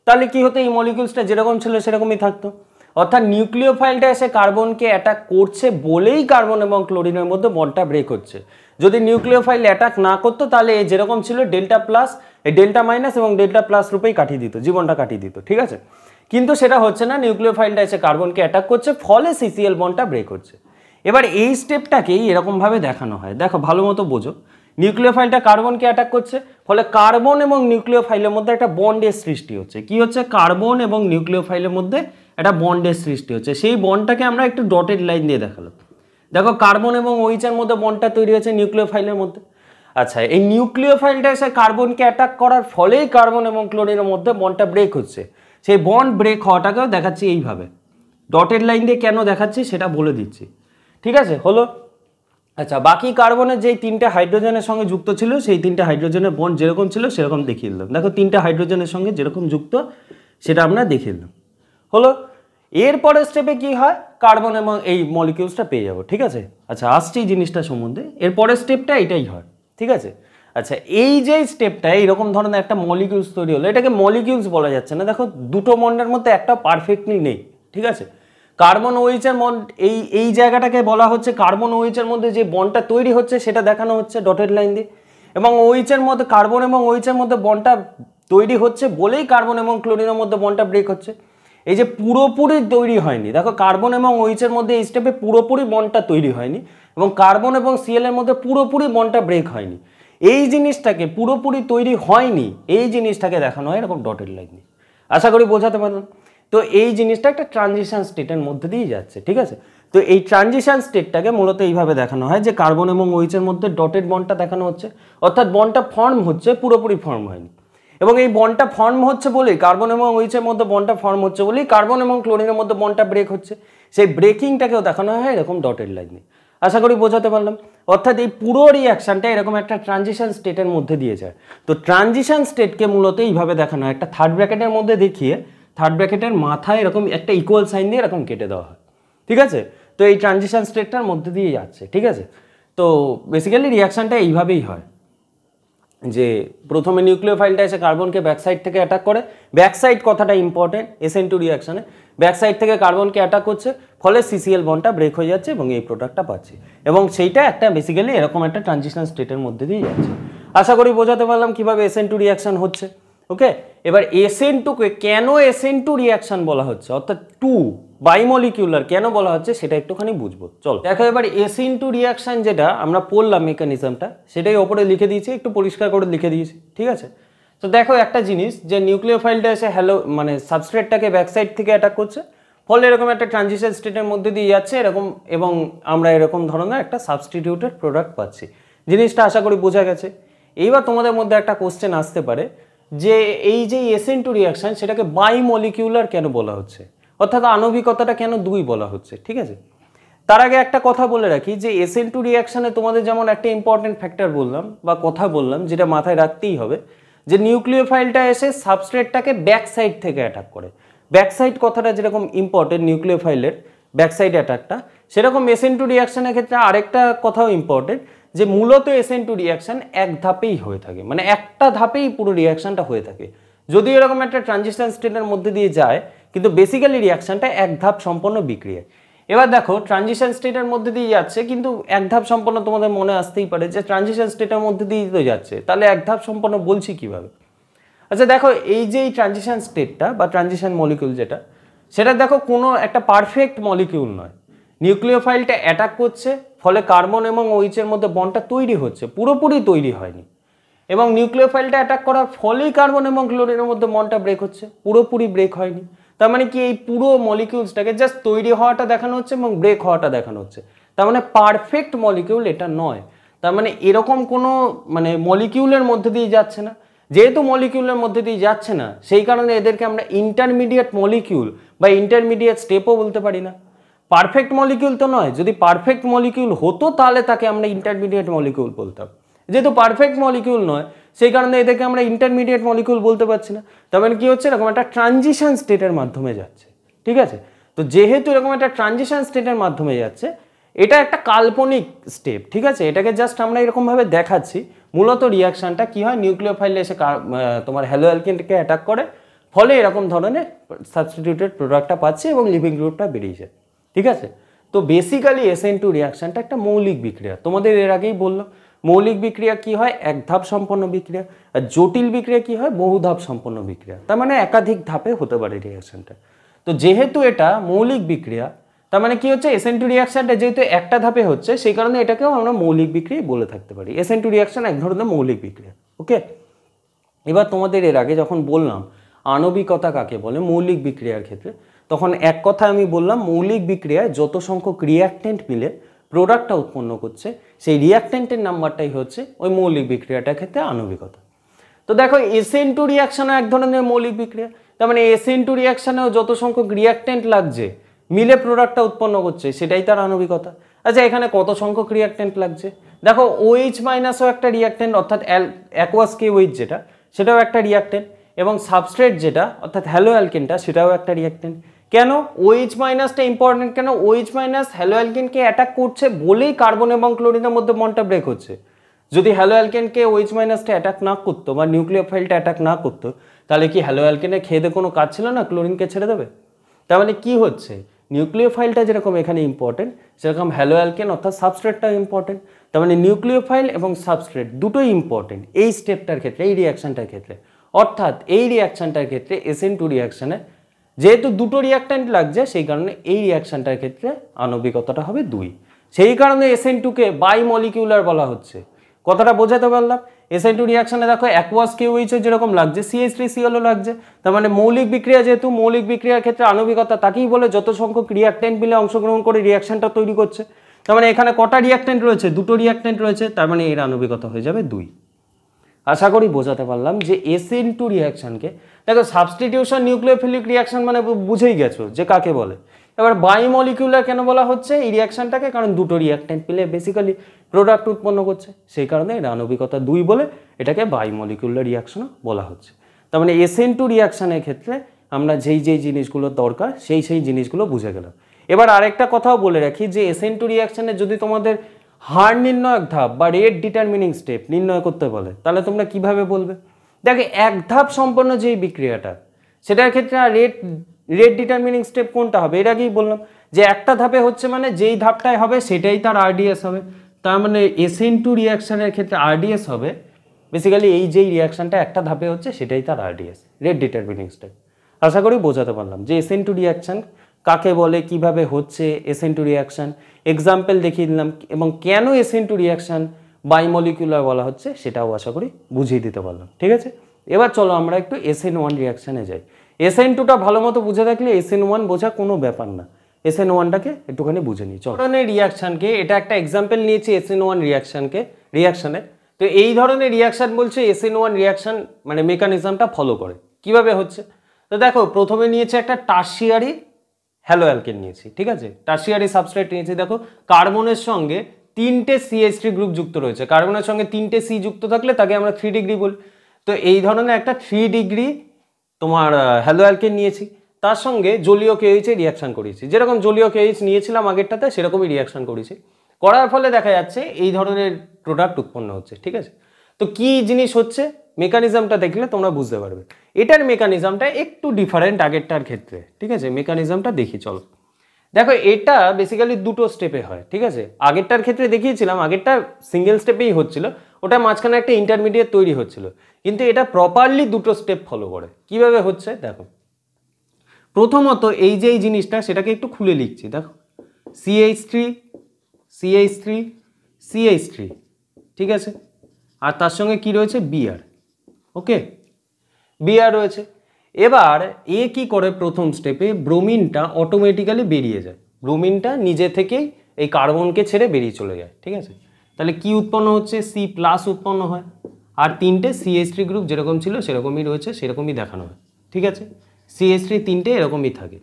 তাহলে কি হতো? এই মলিকিউলসটা যেরকম ছিল সেরকমই থাকতো। অর্থাৎ নিউক্লিওফাইলটা এসে কার্বনকে অ্যাটাক করছে বলেই কার্বন এবং ক্লোরিনের মধ্যে বন্ডটা ব্রেক হচ্ছে। যদি নিউক্লিওফাইল অ্যাটাক না করতো তাহলে এই যেরকম ছিল ডেল্টা প্লাস, এই ডেল্টা মাইনাস এবং ডেল্টা প্লাস রূপেই কাটিয়ে দিত, জীবনটা কাটিয়ে দিত, ঠিক আছে। কিন্তু সেটা হচ্ছে না, নিউক্লিওফাইলটা এসে কার্বনকে অ্যাটাক করছে, ফলে সিসিএল বন্ডটা ব্রেক হচ্ছে। এবার এই স্টেপটাকেই এরকমভাবে দেখানো হয়, দেখো ভালো মতো বোঝো। নিউক্লিওফাইলটা কার্বনকে অ্যাটাক করছে, ফলে কার্বন এবং নিউক্লিওফাইলের মধ্যে একটা বন্ডের সৃষ্টি হচ্ছে। কি হচ্ছে? কার্বন এবং নিউক্লিওফাইলের মধ্যে একটা বন্ডের সৃষ্টি হচ্ছে। সেই বন্ডটাকে আমরা একটু ডটেড লাইন দিয়ে দেখালাম। দেখো কার্বন এবং ওইচের মধ্যে বন্ডটা তৈরি হয়েছে নিউক্লিওফাইলের মধ্যে। আচ্ছা, এই নিউক্লিওফাইলটা এসে কার্বনকে অ্যাটাক করার ফলেই কার্বন এবং ক্লোরিনের মধ্যে বন্ডটা ব্রেক হচ্ছে। সেই বন্ড ব্রেক হওয়াটাকেও দেখাচ্ছি এইভাবে, ডটেড লাইন দিয়ে কেন দেখাচ্ছি সেটা বলে দিচ্ছি, ঠিক আছে? হলো। আচ্ছা, বাকি কার্বনের যেই তিনটে হাইড্রোজেনের সঙ্গে যুক্ত ছিল সেই তিনটে হাইড্রোজেনের বন্ড যেরকম ছিল সেরকম দেখিয়ে দিলাম। দেখো তিনটে হাইড্রোজেনের সঙ্গে যেরকম যুক্ত সেটা আমরা দেখিয়ে দিলাম। হলো। এরপরের স্টেপে কি হয়? কার্বন এবং এই মলিকিউলসটা পেয়ে যাবো, ঠিক আছে। আচ্ছা, আসছি এই জিনিসটা সম্বন্ধে। এরপরের স্টেপটা এটাই হয়, ঠিক আছে। আচ্ছা, এই যে স্টেপটা এইরকম ধরনের একটা মলিকিউলস তৈরি হলো, এটাকে মলিকিউলস বলা যাচ্ছে না। দেখো দুটো বন্ডের মধ্যে একটা পারফেক্টলি নেই, ঠিক আছে। কার্বন ওইচের বন্ড এই জায়গাটাকে বলা হচ্ছে, কার্বন ওইচের মধ্যে যে বন্ডটা তৈরি হচ্ছে সেটা দেখানো হচ্ছে ডটেড লাইন দিয়ে, এবং ওইচের মধ্যে কার্বন এবং ওইচের মধ্যে বন্ডটা তৈরি হচ্ছে বলেই কার্বন এবং ক্লোরিনের মধ্যে বন্ডটা ব্রেক হচ্ছে। এই যে পুরোপুরি তৈরি হয়নি, দেখো কার্বন এবং ওইচের মধ্যে এই স্টেপে পুরোপুরি বন্ডটা তৈরি হয়নি, এবং কার্বন এবং সিএল এর মধ্যে পুরোপুরি বন্ডটা ব্রেক হয়নি। এই জিনিসটাকে পুরোপুরি তৈরি হয়নি, এই জিনিসটাকে দেখানো হয় এরকম ডটেড লাইন দিয়ে। আশা করি বোঝাতে পারলাম। তো এই জিনিসটা একটা ট্রানজিশন স্টেটের মধ্যে দিয়ে যাচ্ছে, ঠিক আছে। তো এই ট্রানজিশন স্টেটটাকে মূলত এইভাবে দেখানো হয় যে কার্বন এবং ওইচের মধ্যে ডটেড বন্ডটা দেখানো হচ্ছে, অর্থাৎ বন্ডটা ফর্ম হচ্ছে, পুরোপুরি ফর্ম হয়নি। এবং এই বন্ডটা ফর্ম হচ্ছে বলেই, কার্বন এবং ওইচের মধ্যে বন্ডটা ফর্ম হচ্ছে বলেই কার্বন এবং ক্লোরিনের মধ্যে বন্ডটা ব্রেক হচ্ছে। সেই ব্রেকিংটাকেও দেখানো হয় এরকম ডটেড লাইন দিয়ে। আশা করি বোঝাতে পারলাম। অর্থাৎ এই পুরো রিয়াকশনটা এরকম একটা ট্রানজিশন স্টেটের মধ্যে দিয়ে যায়। তো ট্রানজিশন স্টেটকে মূলত এইভাবে দেখানো হয়, একটা থার্ড ব্র্যাকেটের মধ্যে দেখিয়ে থার্ড ব্র্যাকেটের মাথায় এরকম একটা ইকুয়াল সাইন দিয়ে এরকম কেটে দেওয়া হয়, ঠিক আছে। তো এই ট্রানজিশন স্টেটটার মধ্যে দিয়ে যাচ্ছে, ঠিক আছে। তো বেসিক্যালি রিয়াকশনটা এইভাবেই হয় যে প্রথমে নিউক্লিওফাইলটা এসে কার্বনকে ব্যাকসাইড থেকে অ্যাটাক করে, ব্যাকসাইড কথাটা ইম্পর্টেন্ট SN2 রিয়াকশনে, ব্যাকসাইড থেকে কার্বনকে অ্যাটাক করছে, ফলে সিসিএল বন্ডটা ব্রেক হয়ে যাচ্ছে এবং এই প্রোডাক্টটা পাচ্ছি, এবং সেইটা একটা বেসিক্যালি এরকম একটা ট্রানজিশন স্টেটের মধ্যে দিয়ে যাচ্ছে। আশা করি বোঝাতে পারলাম কিভাবে SN2 রিয়াকশন হচ্ছে। ওকে, এবার SN2কে কেন SN2 রিয়াকশন বলা হচ্ছে, অর্থাৎ টু বাইমলিকিউলার কেন বলা হচ্ছে সেটা একটুখানি বুঝবো। চলো দেখো, এবার SN2 রিয়াকশন যেটা আমরা পড়লাম মেকানিজমটা, সেটাই ওপরে লিখে দিয়েছি, একটু পরিষ্কার করে লিখে দিয়েছি, ঠিক আছে। তো দেখো একটা জিনিস, যে নিউক্লিওফাইলটা এসে মানে সাবস্ট্রেটটাকে ব্যাকসাইড থেকে অ্যাটাক করছে, ফলে এরকম একটা ট্রানজিশন স্টেটের মধ্যে দিয়ে যাচ্ছে এরকম, এবং আমরা এরকম ধরনের একটা সাবস্টিটিউটেড প্রোডাক্ট পাচ্ছি। জিনিসটা আশা করি বোঝা গেছে। এইবার তোমাদের মধ্যে একটা কোশ্চেন আসতে পারে যে এই যে SN2 রিয়াকশন সেটাকে বাইমলিকিউলার কেন বলা হচ্ছে, অর্থাৎ আণবিকতাটা কেন দুই বলা হচ্ছে, ঠিক আছে। তার আগে একটা কথা বলে রাখি যে SN2 রিয়াকশনে তোমাদের যেমন একটা ইম্পর্টেন্ট ফ্যাক্টর বললাম বা কথা বললাম, যেটা মাথায় রাখতেই হবে, যে নিউক্লিওফাইলটা এসে সাবস্ট্রেটটাকে ব্যাক সাইড থেকে অ্যাটাক করে। ব্যাক সাইড কথাটা যেরকম ইম্পর্টেন্ট নিউক্লিওফাইলের ব্যাক সাইড অ্যাটাকটা, সেরকম SN2 রিয়াকশনের ক্ষেত্রে আরেকটা কথাও ইম্পর্টেন্ট, যে মূলত SN2 রিয়াকশন এক ধাপেই হয়ে থাকে, মানে একটা ধাপেই পুরো রিয়াকশনটা হয়ে থাকে। যদি এরকম একটা ট্রানজিশন স্টেটের মধ্যে দিয়ে যায়, কিন্তু বেসিক্যালি রিয়াকশনটা এক ধাপ সম্পন্ন বিক্রিয়া। এবার দেখো ট্রানজিশন স্টেটের মধ্যে দিয়ে যাচ্ছে, কিন্তু এক ধাপ সম্পন্ন তোমাদের মনে আসতেই পারে যে ট্রানজিশন স্টেটের মধ্যে দিয়ে তো যাচ্ছে, তাহলে এক ধাপ সম্পন্ন বলছি কিভাবে। আচ্ছা দেখো, এই যে এই ট্রানজিশন স্টেটটা বা ট্রানজিশন মলিকিউল যেটা, সেটা দেখো কোনো একটা পারফেক্ট মলিকিউল নয়। নিউক্লিওফাইলটা অ্যাটাক করছে, ফলে কার্বন এবং ওইচের মধ্যে বন্ডটা তৈরি হচ্ছে, পুরোপুরি তৈরি হয়নি, এবং নিউক্লিওফাইলটা অ্যাটাক করার ফলেই কার্বন এবং ক্লোরিনের মধ্যে বন্ডটা ব্রেক হচ্ছে, পুরোপুরি ব্রেক হয়নি। তার মানে কি এই পুরো মলিকিউলসটাকে জাস্ট তৈরি হওয়াটা দেখানো হচ্ছে এবং ব্রেক হওয়াটা দেখানো হচ্ছে। তার মানে পারফেক্ট মলিকিউল এটা নয়। তার মানে এরকম কোনো মানে মলিকিউলের মধ্যে দিয়ে যাচ্ছে না। যেহেতু মলিকিউলের মধ্যে দিয়ে যাচ্ছে না, সেই কারণে এদেরকে আমরা ইন্টারমিডিয়েট মলিকিউল বা ইন্টারমিডিয়েট স্টেপও বলতে পারি না। পারফেক্ট মলিকিউল তো নয়, যদি পারফেক্ট মলিকিউল হতো তাহলে তাকে আমরা ইন্টারমিডিয়েট মলিকিউল বলতাম। যেহেতু পারফেক্ট মলিকিউল নয়, সেই কারণে এদেরকে আমরা ইন্টারমিডিয়েট মলিকিউল বলতে পারছি না। তার মানে কি হচ্ছে, এরকম একটা ট্রানজিশন স্টেটের মাধ্যমে যাচ্ছে, ঠিক আছে। তো যেহেতু এরকম একটা ট্রানজিশন স্টেটের মাধ্যমে যাচ্ছে, এটা একটা কাল্পনিক স্টেপ, ঠিক আছে। এটাকে জাস্ট আমরা এরকমভাবে দেখাচ্ছি। মূলত রিয়াকশানটা কি হয়, নিউক্লিওফাইল এসে তোমার হ্যালো অ্যালকেনকে অ্যাটাক করে, ফলে এরকম ধরনের সাবস্টিটিউটেড প্রোডাক্টটা পাচ্ছে এবং লিভিং গ্রুপটা বেরিয়ে যায়, ঠিক আছে। তো বেসিক্যালি SN2 রিয়াকশানটা একটা মৌলিক বিক্রিয়া। তোমাদের এর আগেই বললাম, মৌলিক বিক্রিয়া কি হয়, এক ধাপ সম্পন্ন বিক্রিয়া, আর জটিল বিক্রিয়া কি হয়, বহু ধাপ সম্পন্ন বিক্রিয়া। তার মানে একাধিক ধাপে হতে পারে রিয়াকশানটা। তো যেহেতু এটা মৌলিক বিক্রিয়া, তার মানে কি হচ্ছে, SN2 রিয়াকশনটা যেহেতু একটা ধাপে হচ্ছে, সেই কারণে এটাকেও আমরা মৌলিক বিক্রিয়া বলে থাকতে পারি। SN2 রিয়াকশন এক ধরনের মৌলিক বিক্রিয়া, ওকে। এবার তোমাদের এর আগে যখন বললাম আণবিকতা কাকে বলে মৌলিক বিক্রিয়ার ক্ষেত্রে, তখন এক কথা আমি বললাম, মৌলিক বিক্রিয়ায় যত সংখ্যক রিয়াক্টেন্ট মিলে প্রোডাক্টটা উৎপন্ন করছে, সেই রিয়াক্টেন্টের নাম্বারটাই হচ্ছে ওই মৌলিক বিক্রিয়াটার ক্ষেত্রে আণবিকতা। তো দেখো SN2 রিয়াকশনও এক ধরনের মৌলিক বিক্রিয়া। তার মানে SN2 রিয়াকশনেও যত সংখ্যক রিয়াক্টেন্ট লাগছে মিলে প্রোডাক্টটা উৎপন্ন করছে, সেটাই তার আণবিকতা। আচ্ছা, এখানে কত সংখ্যক রিয়াক্টেন্ট লাগছে? দেখো OH মাইনাসও একটা রিয়াক্টেন্ট, অর্থাৎ অ্যাকোয়াস KOH যেটা, সেটাও একটা রিয়াক্টেন্ট, এবং সাবস্ট্রেট যেটা অর্থাৎ হ্যালো অ্যালকেনটা, সেটাও একটা রিয়াক্টেন্ট। কেন OH মাইনাসটা ইম্পর্টেন্ট? কেন OH মাইনাস হ্যালো অ্যালকেনকে অ্যাটাক করছে বলেই কার্বন এবং ক্লোরিনের মধ্যে বন্ডটা ব্রেক হচ্ছে। যদি হ্যালো অ্যালকেনকে OH মাইনাসটা অ্যাটাক না করতো বা নিউক্লিওফাইলটা অ্যাটাক না করতো, তাহলে কি হ্যালো অ্যালকেনের খেয়ে কোনো কাজ ছিল না, ক্লোরিনকে ছেড়ে দেবে? তার মানে কি হচ্ছে, নিউক্লিওফাইলটা যেরকম এখানে ইম্পর্টেন্ট, সেরকম হ্যালো অ্যালকেন অর্থাৎ সাবস্ট্রেটটাও ইম্পর্টেন্ট। তার মানে নিউক্লিওফাইল এবং সাবস্ট্রেট দুটোই ইম্পর্টেন্ট এই স্টেপটার ক্ষেত্রে, এই রিয়াকশনটার ক্ষেত্রে। অর্থাৎ এই রিয়াকশনটার ক্ষেত্রে SN2 রিয়াকশনে যেহেতু দুটো রিয়াক্ট্যান্ট লাগছে, সেই কারণে এই রিয়াকশনটার ক্ষেত্রে আণবিকতাটা হবে 2। সেই কারণে SN2কে বাইমলিকিউলার বলা হচ্ছে। কথাটা বোঝাতে পারলাম? SN2 রিয়াকশনে দেখো অ্যাকোয়াস KOH যেরকম লাগছে, CH3Cl লাগছে। তার মানে মৌলিক বিক্রিয়া, যেহেতু মৌলিক বিক্রিয়ার ক্ষেত্রে আণবিকতা তাকেই বলে যত সংখ্যক রিয়াক্ট্যান্ট মিলে অংশগ্রহণ করে রিয়াকশনটা তৈরি করছে। তার মানে এখানে কটা রিয়াক্ট্যান্ট রয়েছে? দুটো রিয়াক্ট্যান্ট রয়েছে, তার মানে এর আণবিকতা হয়ে যাবে 2। আশা করি বোঝাতে পারলাম যে SN2 রিয়াকশনকে, দেখো সাবস্টিটিউশন নিউক্লিওফিলিক রিয়াকশন মানে বুঝেই গেছো যে কাকে বলে। এবার বাইমলিকিউলার কেন বলা হচ্ছে এই রিয়াকশনটাকে? কারণ দুটো রিয়াক্ট্যান্ট মিলে বেসিক্যালি প্রোডাক্ট উৎপন্ন করছে, সেই কারণে এর আণবিকতা 2 বলে এটাকে বাইমলিকিউলার রিয়াকশনও বলা হচ্ছে। তার মানে SN2 রিয়াকশনের ক্ষেত্রে আমরা যেই জিনিসগুলো দরকার সেই জিনিসগুলো বুঝে গেলাম। এবার আরেকটা কথাও বলে রাখি যে SN2 রিয়াকশনে যদি তোমাদের হার নির্ণয়ক ধাপ বা রেট ডিটারমিনিং স্টেপ নির্ণয় করতে বলে, তাহলে তোমরা কিভাবে বলবে? দেখো এক ধাপ সম্পন্ন যেই বিক্রিয়াটা, সেটার ক্ষেত্রে রেট ডিটারমিনিং স্টেপ কোনটা হবে? এর আগেই বললাম যে একটা ধাপে হচ্ছে মানে যেই ধাপটাই হবে সেটাই তার RDS হবে। তার মানে SN2 রিয়াকশনের ক্ষেত্রে RDS হবে বেসিক্যালি এই যেই রিয়াকশনটা একটা ধাপে হচ্ছে সেটাই তার RDS, রেট ডিটারমিনিং স্টেপ। আশা করি বোঝাতে পারলাম যে SN2 রিয়াকশন কাকে বলে, কিভাবে হচ্ছে SN2 রিয়াকশন, এক্সাম্পল দেখিয়ে দিলাম, এবং কেন SN2 রিয়াকশন বাইমলিকিউলার বলা হচ্ছে সেটাও আশা করি বুঝিয়ে দিতে পারলাম, ঠিক আছে। এবার চলো আমরা একটু SN1 রিয়াকশনে যাই। SN2টা ভালো মতো বুঝে থাকলে SN1 বোঝা কোনো ব্যাপার না, SN1টাকে একটুখানি বুঝে নিই। চলো ধরনের রিয়াকশনকে, এটা একটা এক্সাম্পল নিয়েছি SN1 রিয়াকশনে। তো এই ধরনের রিয়াকশন বলছে SN1 রিয়াকশন মানে মেকানিজমটা ফলো করে কিভাবে হচ্ছে। তো দেখো প্রথমে নিয়েছে একটা টারশিয়ারি হ্যালো অ্যালকেন নিয়েছি, ঠিক আছে, টারশিয়ারি সাবস্ট্রেট নিয়েছি। দেখো কার্বনের সঙ্গে 3টে CH3 গ্রুপ যুক্ত রয়েছে, কার্বনের সঙ্গে 3টে C যুক্ত থাকলে তাকে আমরা 3 ডিগ্রি বলি। তো এই ধরনের একটা 3 ডিগ্রি তোমার হ্যালো অ্যালকেন নিয়েছি, তার সঙ্গে জলীয় KOH রিয়াকশন করেছি। যেরকম জলীয় KOH নিয়েছিলাম আগেরটাতে সেরকমই রিয়াকশন করেছি, করার ফলে দেখা যাচ্ছে এই ধরনের প্রোডাক্ট উৎপন্ন হচ্ছে, ঠিক আছে। তো কি জিনিস হচ্ছে, মেকানিজমটা দেখলে তোমরা বুঝতে পারবে। এটার মেকানিজমটা একটু ডিফারেন্ট আগেরটার ক্ষেত্রে, ঠিক আছে। মেকানিজমটা দেখি চলো। দেখো এটা বেসিক্যালি দুটো স্টেপে হয়, ঠিক আছে। আগেরটার ক্ষেত্রে দেখিয়েছিলাম আগেরটা সিঙ্গেল স্টেপেই হচ্ছিল, ওটা মাঝখানে একটা ইন্টারমিডিয়েট তৈরি হচ্ছিল, কিন্তু এটা প্রপারলি দুটো স্টেপ ফলো করে। কিভাবে হচ্ছে দেখো, প্রথমত এই যে এই জিনিসটা সেটাকে একটু খুলে লিখছি। দেখো CH3, ঠিক আছে, আর তার সঙ্গে কি রয়েছে Br, ওকে, Br রয়েছে। এবার কি করে প্রথম স্টেপে ব্রোমিনটা অটোমেটিক্যালি বেরিয়ে যায়, ব্রোমিনটা নিজে থেকেই এই কার্বনকে ছেড়ে বেরিয়ে চলে যায়, ঠিক আছে। তাহলে কি উৎপন্ন হচ্ছে? সি প্লাস উৎপন্ন হয়, আর তিনটে CH3 গ্রুপ যেরকম ছিল সেরকমই রয়েছে, সেরকমই দেখানো হয়, ঠিক আছে। CH3 তিনটে এরকমই থাকে,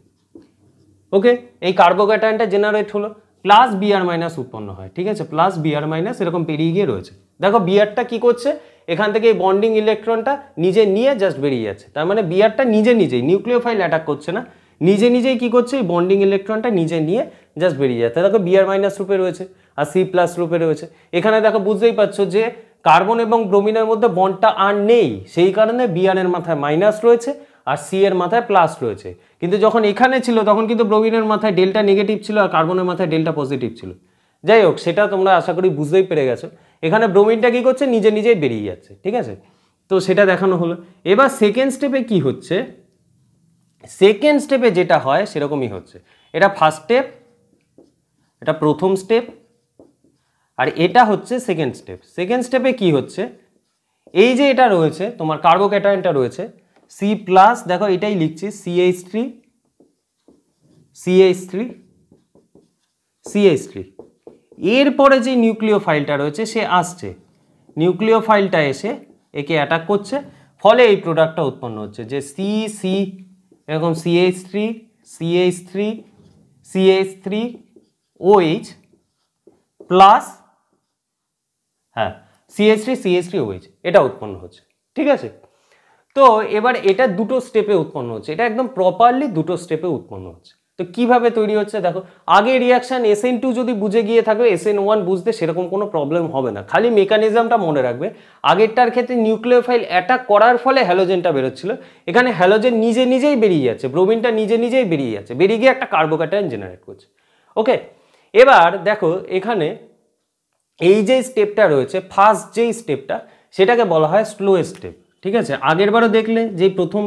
ওকে। এই কার্বোক্যাটায়নটা জেনারেট হলো, প্লাস Br মাইনাস উৎপন্ন হয়, ঠিক আছে, প্লাস Br মাইনাস এরকম পেরিয়ে গিয়ে রয়েছে। দেখো বিআরটা কি করছে, এখান থেকে এই বন্ডিং ইলেকট্রনটা নিজে নিয়ে জাস্ট বেরিয়ে যাচ্ছে, তার মানে বিআরটা নিজে নিজেই নিউক্লিওফাইল অ্যাটাক করছে না, নিজে নিজেই কি করছে, এই বন্ডিং ইলেকট্রনটা নিজে নিয়ে জাস্ট বেরিয়ে যাচ্ছে। দেখো Br মাইনাস রূপে রয়েছে আর সি প্লাস রূপে রয়েছে। এখানে দেখো বুঝতেই পারছো যে কার্বন এবং ব্রোমিনের মধ্যে বন্ডটা আর নেই, সেই কারণে Br এর মাথায় মাইনাস রয়েছে আর সি এর মাথায় প্লাস রয়েছে। কিন্তু যখন এখানে ছিল তখন কিন্তু ব্রোমিনের মাথায় ডেল্টা নেগেটিভ ছিল আর কার্বনের মাথায় ডেল্টা পজিটিভ ছিল। যাই হোক, সেটা তোমরা আশা করি বুঝতেই পেরে গেছো। এখানে ব্রোমিনটা কি করছে, নিজে নিজেই বেরিয়ে যাচ্ছে, ঠিক আছে। তো সেটা দেখানো হলো। এবার সেকেন্ড স্টেপে কি হচ্ছে, সেকেন্ড স্টেপে যেটা হয় সেরকমই হচ্ছে। এটা ফার্স্ট স্টেপ, এটা প্রথম স্টেপ, আর এটা হচ্ছে সেকেন্ড স্টেপ। সেকেন্ড স্টেপে কি হচ্ছে, এই যে এটা রয়েছে তোমার কার্বোক্যাটায়নটা রয়েছে সি প্লাস, দেখো এটাই লিখছি CH3 CH3 CH3। এরপরে যে নিউক্লিওফাইলটা রয়েছে সে আসছে, নিউক্লিওফাইলটা এসে একে অ্যাটাক করছে, ফলে এই প্রোডাক্টটা উৎপন্ন হচ্ছে যে সি এরকম CH3 CH3 CH3 OH plus হ্যাঁ CH3 CH3 OH, এটা উৎপন্ন হচ্ছে, ঠিক আছে। তো এবার এটা দুটো স্টেপে উৎপন্ন হচ্ছে, এটা একদম প্রপারলি দুটো স্টেপে উৎপন্ন হচ্ছে। তো কিভাবে তৈরি হচ্ছে দেখো, আগে রিয়াকশন SN2 যদি বুঝে গিয়ে থাকো SN1 বুঝতে সেরকম কোনো প্রবলেম হবে না, খালি মেকানিজমটা মনে রাখবে। আগেরটার ক্ষেত্রে নিউক্লিওফাইল অ্যাটাক করার ফলে হ্যালোজেনটা বেরোচ্ছিল, এখানে হ্যালোজেন নিজে নিজেই বেরিয়ে যাচ্ছে, ব্রোমিনটা নিজে নিজেই বেরিয়ে যাচ্ছে, বেরিয়ে গিয়ে একটা কার্বোক্যাটায়ন জেনারেট করছে, ওকে। এবার দেখো এখানে এই যে স্টেপটা রয়েছে, ফার্স্ট যেই স্টেপটা সেটাকে বলা হয় স্লো স্টেপ, ঠিক আছে। আগের বারও দেখলে যেই প্রথম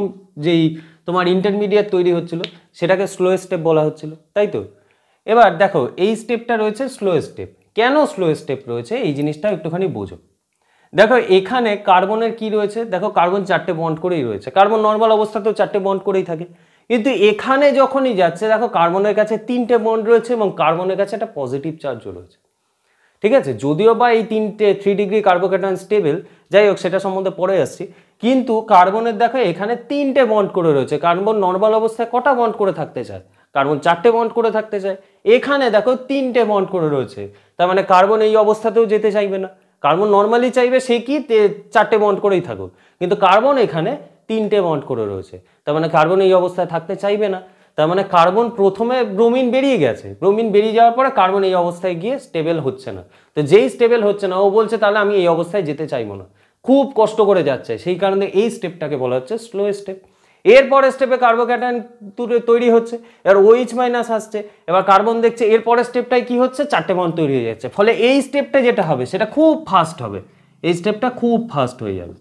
যেই তোমার ইন্টারমিডিয়েট তৈরি হচ্ছিল সেটাকে স্লো স্টেপ বলা হচ্ছিল, তাই তো। এবার দেখো এই স্টেপটা রয়েছে স্লো স্টেপ। কেন স্লো স্টেপ রয়েছে এই জিনিসটা একটুখানি বোঝো। দেখো এখানে কার্বনের কি রয়েছে, দেখো কার্বন চারটে বন্ড করেই রয়েছে, কার্বন নর্মাল অবস্থাতেও চারটে বন্ড করেই থাকে, কিন্তু এখানে যখনই যাচ্ছে দেখো কার্বনের কাছে তিনটে বন্ড রয়েছে এবং কার্বনের কাছে একটা পজিটিভ চার্জও রয়েছে, ঠিক আছে। যদিও বা এই তিনটে 3 ডিগ্রি কার্বোক্যাটায়ন স্টেবল, যাই হোক সেটা সম্বন্ধে পরে আসছি, কিন্তু কার্বনের দেখো এখানে তিনটে বন্ড করে রয়েছে। কার্বন নর্মাল অবস্থায় কটা বন্ড করে থাকতে চায়, কার্বন চারটে বন্ড করে থাকতে চায়, এখানে দেখো তিনটে বন্ড করে রয়েছে, তার মানে কার্বন এই অবস্থাতেও যেতে চাইবে না, কার্বন নর্মালি চাইবে সে কি চারটে বন্ড করেই থাকুক, কিন্তু কার্বন এখানে তিনটে বন্ড করে রয়েছে, তার মানে কার্বন এই অবস্থায় থাকতে চাইবে না। তার মানে কার্বন প্রথমে ব্রোমিন বেরিয়ে গেছে, ব্রোমিন বেরিয়ে যাওয়ার পরে কার্বন এই অবস্থায় গিয়ে স্টেবল হচ্ছে না। তো যেই স্টেবল হচ্ছে না ও বলছে তাহলে আমি এই অবস্থায় যেতে চাইবো না, খুব কষ্ট করে যাচ্ছে, সেই কারণে এই স্টেপটাকে বলা হচ্ছে স্লো স্টেপ। এরপরে স্টেপে কার্বোক্যাটায়ন তৈরি হচ্ছে, এবার OH মাইনাস আসছে, এবার কার্বন দেখছে এরপরের স্টেপটাই কি হচ্ছে, চারটে বন্ড তৈরি হয়ে যাচ্ছে, ফলে এই স্টেপটা যেটা হবে সেটা খুব ফাস্ট হবে, এই স্টেপটা খুব ফাস্ট হয়ে যাবে।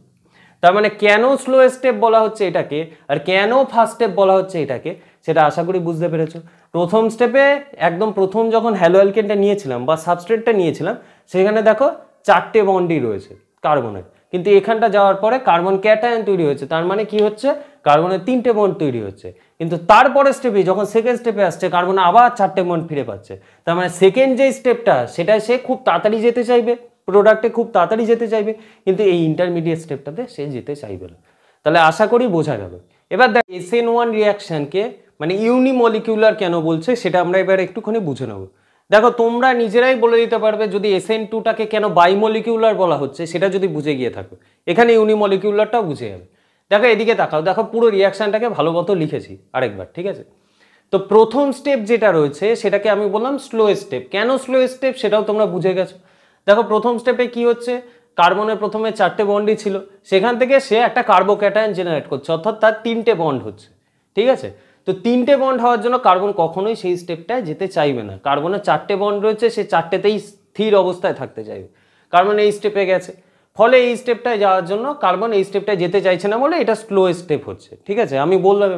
তার মানে কেন স্লো স্টেপ বলা হচ্ছে এটাকে আর কেন ফার্স্ট স্টেপ বলা হচ্ছে এটাকে, সেটা আশা করি বুঝতে পেরেছো। প্রথম স্টেপে একদম প্রথম যখন হ্যালো অ্যালকেনটা নিয়েছিলাম বা সাবস্ট্রেটটা নিয়েছিলাম সেখানে দেখো চারটে বন্ডই রয়েছে কার্বনের, কিন্তু এখানটা যাওয়ার পরে কার্বন ক্যাটায়ন তৈরি হয়েছে, তার মানে কি হচ্ছে কার্বনের তিনটে বন্ড তৈরি হচ্ছে। কিন্তু তারপরে স্টেপে যখন সেকেন্ড স্টেপে আসছে কার্বন আবার চারটে বন্ড ফিরে পাচ্ছে, তার মানে সেকেন্ড যে স্টেপটা সেটাই সে খুব তাড়াতাড়ি যেতে চাইবে, প্রোডাক্টে খুব তাড়াতাড়ি যেতে চাইবে, কিন্তু এই ইন্টারমিডিয়েট স্টেপটাতে সে যেতে চাইবে না। তাহলে আশা করি বোঝা গেল। এবার দেখ SN1 রিয়াকশনকে মানে ইউনিমলিকিউলার কেন বলছে সেটা আমরা এবার একটুখানি বুঝে নেব। দেখো তোমরা নিজেরাই বলে দিতে পারবে যদি SN2টাকে কেন বাইমলিকিউলার বলা হচ্ছে সেটা যদি বুঝে গিয়ে থাকো, এখানে ইউনিমলিকিউলারটাও বুঝে যাবে। দেখো এদিকে তাকাও, দেখো পুরো রিয়াকশনটাকে ভালো মতো লিখেছি আরেকবার, ঠিক আছে। তো প্রথম স্টেপ যেটা রয়েছে সেটাকে আমি বললাম স্লো স্টেপ। কেন স্লো স্টেপ সেটাও তোমরা বুঝে গেছো। দেখো প্রথম স্টেপে কি হচ্ছে, কার্বনের প্রথমে চারটে বন্ডই ছিল, সেখান থেকে সে একটা কার্বোক্যাটায়ন জেনারেট করছে, অর্থাৎ তার তিনটে বন্ড হচ্ছে, ঠিক আছে। তো তিনটে বন্ড হওয়ার জন্য কার্বন কখনোই সেই স্টেপটায় যেতে চাইবে না, কার্বনের চারটে বন্ড রয়েছে, সে চারটেতেই স্থির অবস্থায় থাকতে চাইবে, কার্বন এই স্টেপে গেছে, ফলে এই স্টেপটায় যাওয়ার জন্য কার্বন এই স্টেপটায় যেতে চাইছে না বলে এটা স্লো স্টেপ হচ্ছে, ঠিক আছে। আমি বললাম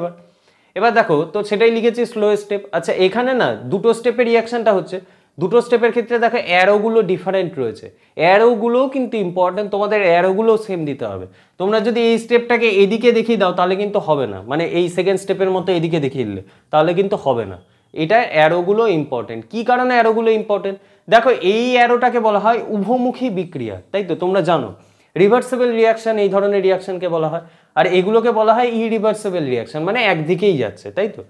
এবার দেখো তো সেটাই লিখেছি স্লো স্টেপ। আচ্ছা এখানে না দুটো স্টেপের রিয়াকশনটা হচ্ছে, দুটো স্টেপের ক্ষেত্রে দেখো অ্যারোগুলো ডিফারেন্ট রয়েছে, অ্যারোগুলোও কিন্তু ইম্পর্টেন্ট, তোমাদের অ্যারোগুলোও সেম দিতে হবে। তোমরা যদি এই স্টেপটাকে এদিকে দেখিয়ে দাও তাহলে কিন্তু হবে না, মানে এই সেকেন্ড স্টেপের মতো এদিকে দেখিয়ে দিলে তাহলে কিন্তু হবে না, এটা অ্যারোগুলো ইম্পর্টেন্ট। কি কারণে অ্যারোগুলো ইম্পর্টেন্ট? দেখো এই অ্যারোটাকে বলা হয় উভমুখী বিক্রিয়া, তাই তো তোমরা জানো। রিভার্সেবল রিয়াকশন এই ধরনের রিয়াকশনকে বলা হয়, আর এগুলোকে বলা হয় ইরিভার্সেবল রিয়াকশন, মানে একদিকেই যাচ্ছে, তাই তো।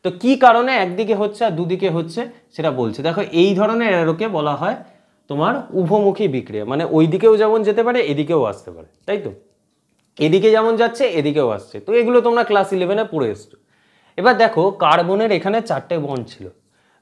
তো কি কারণে একদিকে হচ্ছে আর দুদিকে হচ্ছে সেটা বলছে। দেখো এই ধরনের অ্যারোকে বলা হয় তোমার উভমুখী বিক্রিয়া, মানে ওই দিকেও যেমন যেতে পারে এদিকেও আসতে পারে, তাই তো। এদিকে যেমন যাচ্ছে এদিকেও আসছে, তো এগুলো তোমরা ক্লাস 11-এ পড়ে এসছো। এবার দেখো কার্বনের এখানে 4টে বন্ড ছিল,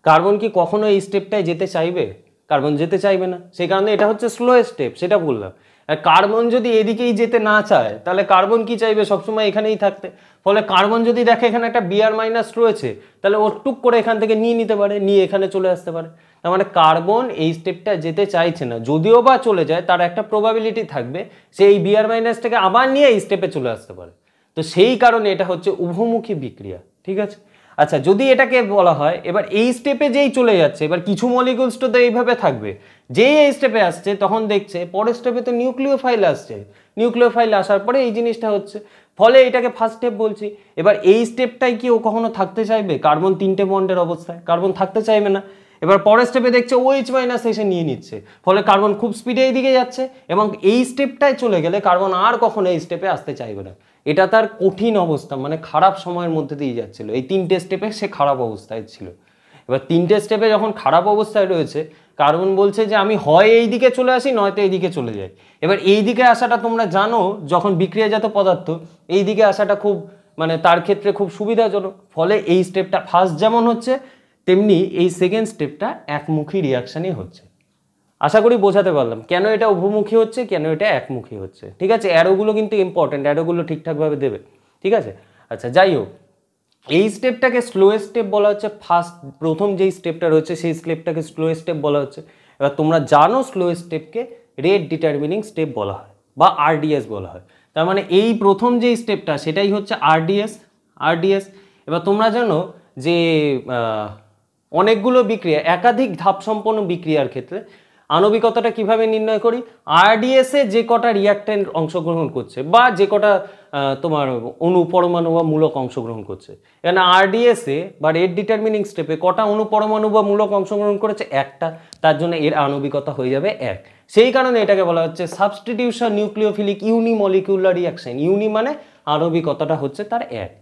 কার্বন কি কখনো এই স্টেপটায় যেতে চাইবে? কার্বন যেতে চাইবে না, সেই কারণে এটা হচ্ছে স্লো স্টেপ, সেটা বললাম। আর কার্বন যদি এদিকেই যেতে না চায় তাহলে কার্বন কি চাইবে? সবসময় এখানেই থাকতে। ফলে কার্বন যদি দেখে এখানে একটা Br মাইনাস রয়েছে, তাহলে ও টুক করে এখান থেকে নিয়ে নিতে পারে, নিয়ে এখানে চলে আসতে পারে। তার মানে কার্বন এই স্টেপটা যেতে চাইছে না, যদিও বা চলে যায় তার একটা প্রবাবিলিটি থাকবে সে এই Br মাইনাসটাকে আবার নিয়ে এই স্টেপে চলে আসতে পারে। তো সেই কারণে এটা হচ্ছে উভমুখী বিক্রিয়া, ঠিক আছে। আচ্ছা, যদি এটাকে বলা হয় এবার এই স্টেপে যেই চলে যাচ্ছে, এবার কিছু মলিকুলস তো এইভাবে থাকবে, যেই এই স্টেপে আসছে তখন দেখছে পরের স্টেপে তো নিউক্লিওফাইল আসছে, নিউক্লিওফাইল আসার পরে এই জিনিসটা হচ্ছে, ফলে এটাকে ফার্স্ট স্টেপ বলছি। এবার এই স্টেপটাই কি ও কখনো থাকতে চাইবে? কার্বন 3টে বন্ডের অবস্থায় কার্বন থাকতে চাইবে না। এবার পরের স্টেপে দেখছে OH মাইনাস এসে নিয়ে নিচ্ছে, ফলে কার্বন খুব স্পিডে এইদিকে যাচ্ছে, এবং এই স্টেপটায় চলে গেলে কার্বন আর কখনো এই স্টেপে আসতে চাইবে না। এটা তার কঠিন অবস্থা, মানে খারাপ সময়ের মধ্যে দিয়ে যাচ্ছিল, এই 3টে স্টেপে সে খারাপ অবস্থায় ছিল। এবার 3টে স্টেপে যখন খারাপ অবস্থায় রয়েছে, কার্বন বলছে যে আমি হয় এই দিকে চলে আসি নয়তো এই দিকে চলে যাই। এবার এই দিকে আসাটা তোমরা জানো, যখন বিক্রিয়াজাত পদার্থ এই দিকে আসাটা খুব মানে তার ক্ষেত্রে খুব সুবিধাজনক, ফলে এই স্টেপটা ফার্স্ট যেমন হচ্ছে তেমনি এই সেকেন্ড স্টেপটা একমুখী রিয়াকশানই হচ্ছে। আশা করি বোঝাতে পারলাম কেন এটা উভমুখী হচ্ছে, কেন এটা একমুখী হচ্ছে, ঠিক আছে। অ্যারোগুলো কিন্তু ইম্পর্টেন্ট, অ্যারোগুলো ঠিকঠাকভাবে দেবে, ঠিক আছে। আচ্ছা, যাই হোক, এই স্টেপটাকে স্লো স্টেপ বলা হচ্ছে। প্রথম যেই স্টেপটা রয়েছে সেই স্টেপটাকে স্লো স্টেপ বলা হচ্ছে। এবার তোমরা জানো স্লো স্টেপকে রেট ডিটারমিনিং স্টেপ বলা হয় বা RDS বলা হয়। তার মানে এই প্রথম যেই স্টেপটা সেটাই হচ্ছে RDS। এবার তোমরা জানো যে অনেকগুলো বিক্রিয়া, একাধিক ধাপ সম্পন্ন বিক্রিয়ার ক্ষেত্রে আণবিকতাটা কিভাবে নির্ণয় করি? RDS-এ যে কটা রিয়াক্ট্যান্ট অংশগ্রহণ করছে বা যে কটা তোমার অনুপরমাণু বা মূলক অংশগ্রহণ করছে, এখানে RDS-এ বা রেট ডিটারমিনিং স্টেপে কটা অনুপরমাণু বা মূলক অংশগ্রহণ করেছে? একটা, তার জন্য এর আণবিকতা হয়ে যাবে 1। সেই কারণে এটাকে বলা হচ্ছে সাবস্টিটিউশন নিউক্লিওফিলিক ইউনিমলিকুলার রিয়াকশন। ইউনি মানে আণবিকতাটা হচ্ছে তার 1।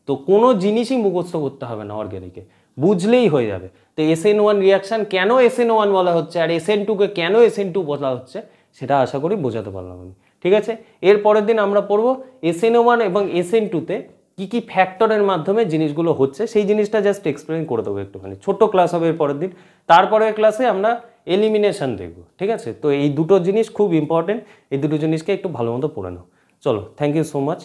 তো কোনো জিনিসই মুখস্থ করতে হবে না, অর্গানিকে বুঝলেই হয়ে যাবে। তো SN1 রিয়াকশন কেন SN1 বলা হচ্ছে আর SN2-কে কেন SN2 বলা হচ্ছে সেটা আশা করি বোঝাতে পারলাম আমি, ঠিক আছে। এর পরের দিন আমরা পড়বো SN1 এবং SN2-তে কি কি ফ্যাক্টরের মাধ্যমে জিনিসগুলো হচ্ছে, সেই জিনিসটা জাস্ট এক্সপ্লেন করে দেবো একটুখানি। ছোট্ট ক্লাস হবে এর পরের দিন। তারপরের ক্লাসে আমরা এলিমিনেশন দেখব, ঠিক আছে। তো এই দুটো জিনিস খুব ইম্পর্টেন্ট, এই দুটো জিনিসকে একটু ভালো মতো পড়ে নাও। চলো, থ্যাংক ইউ সো মাচ।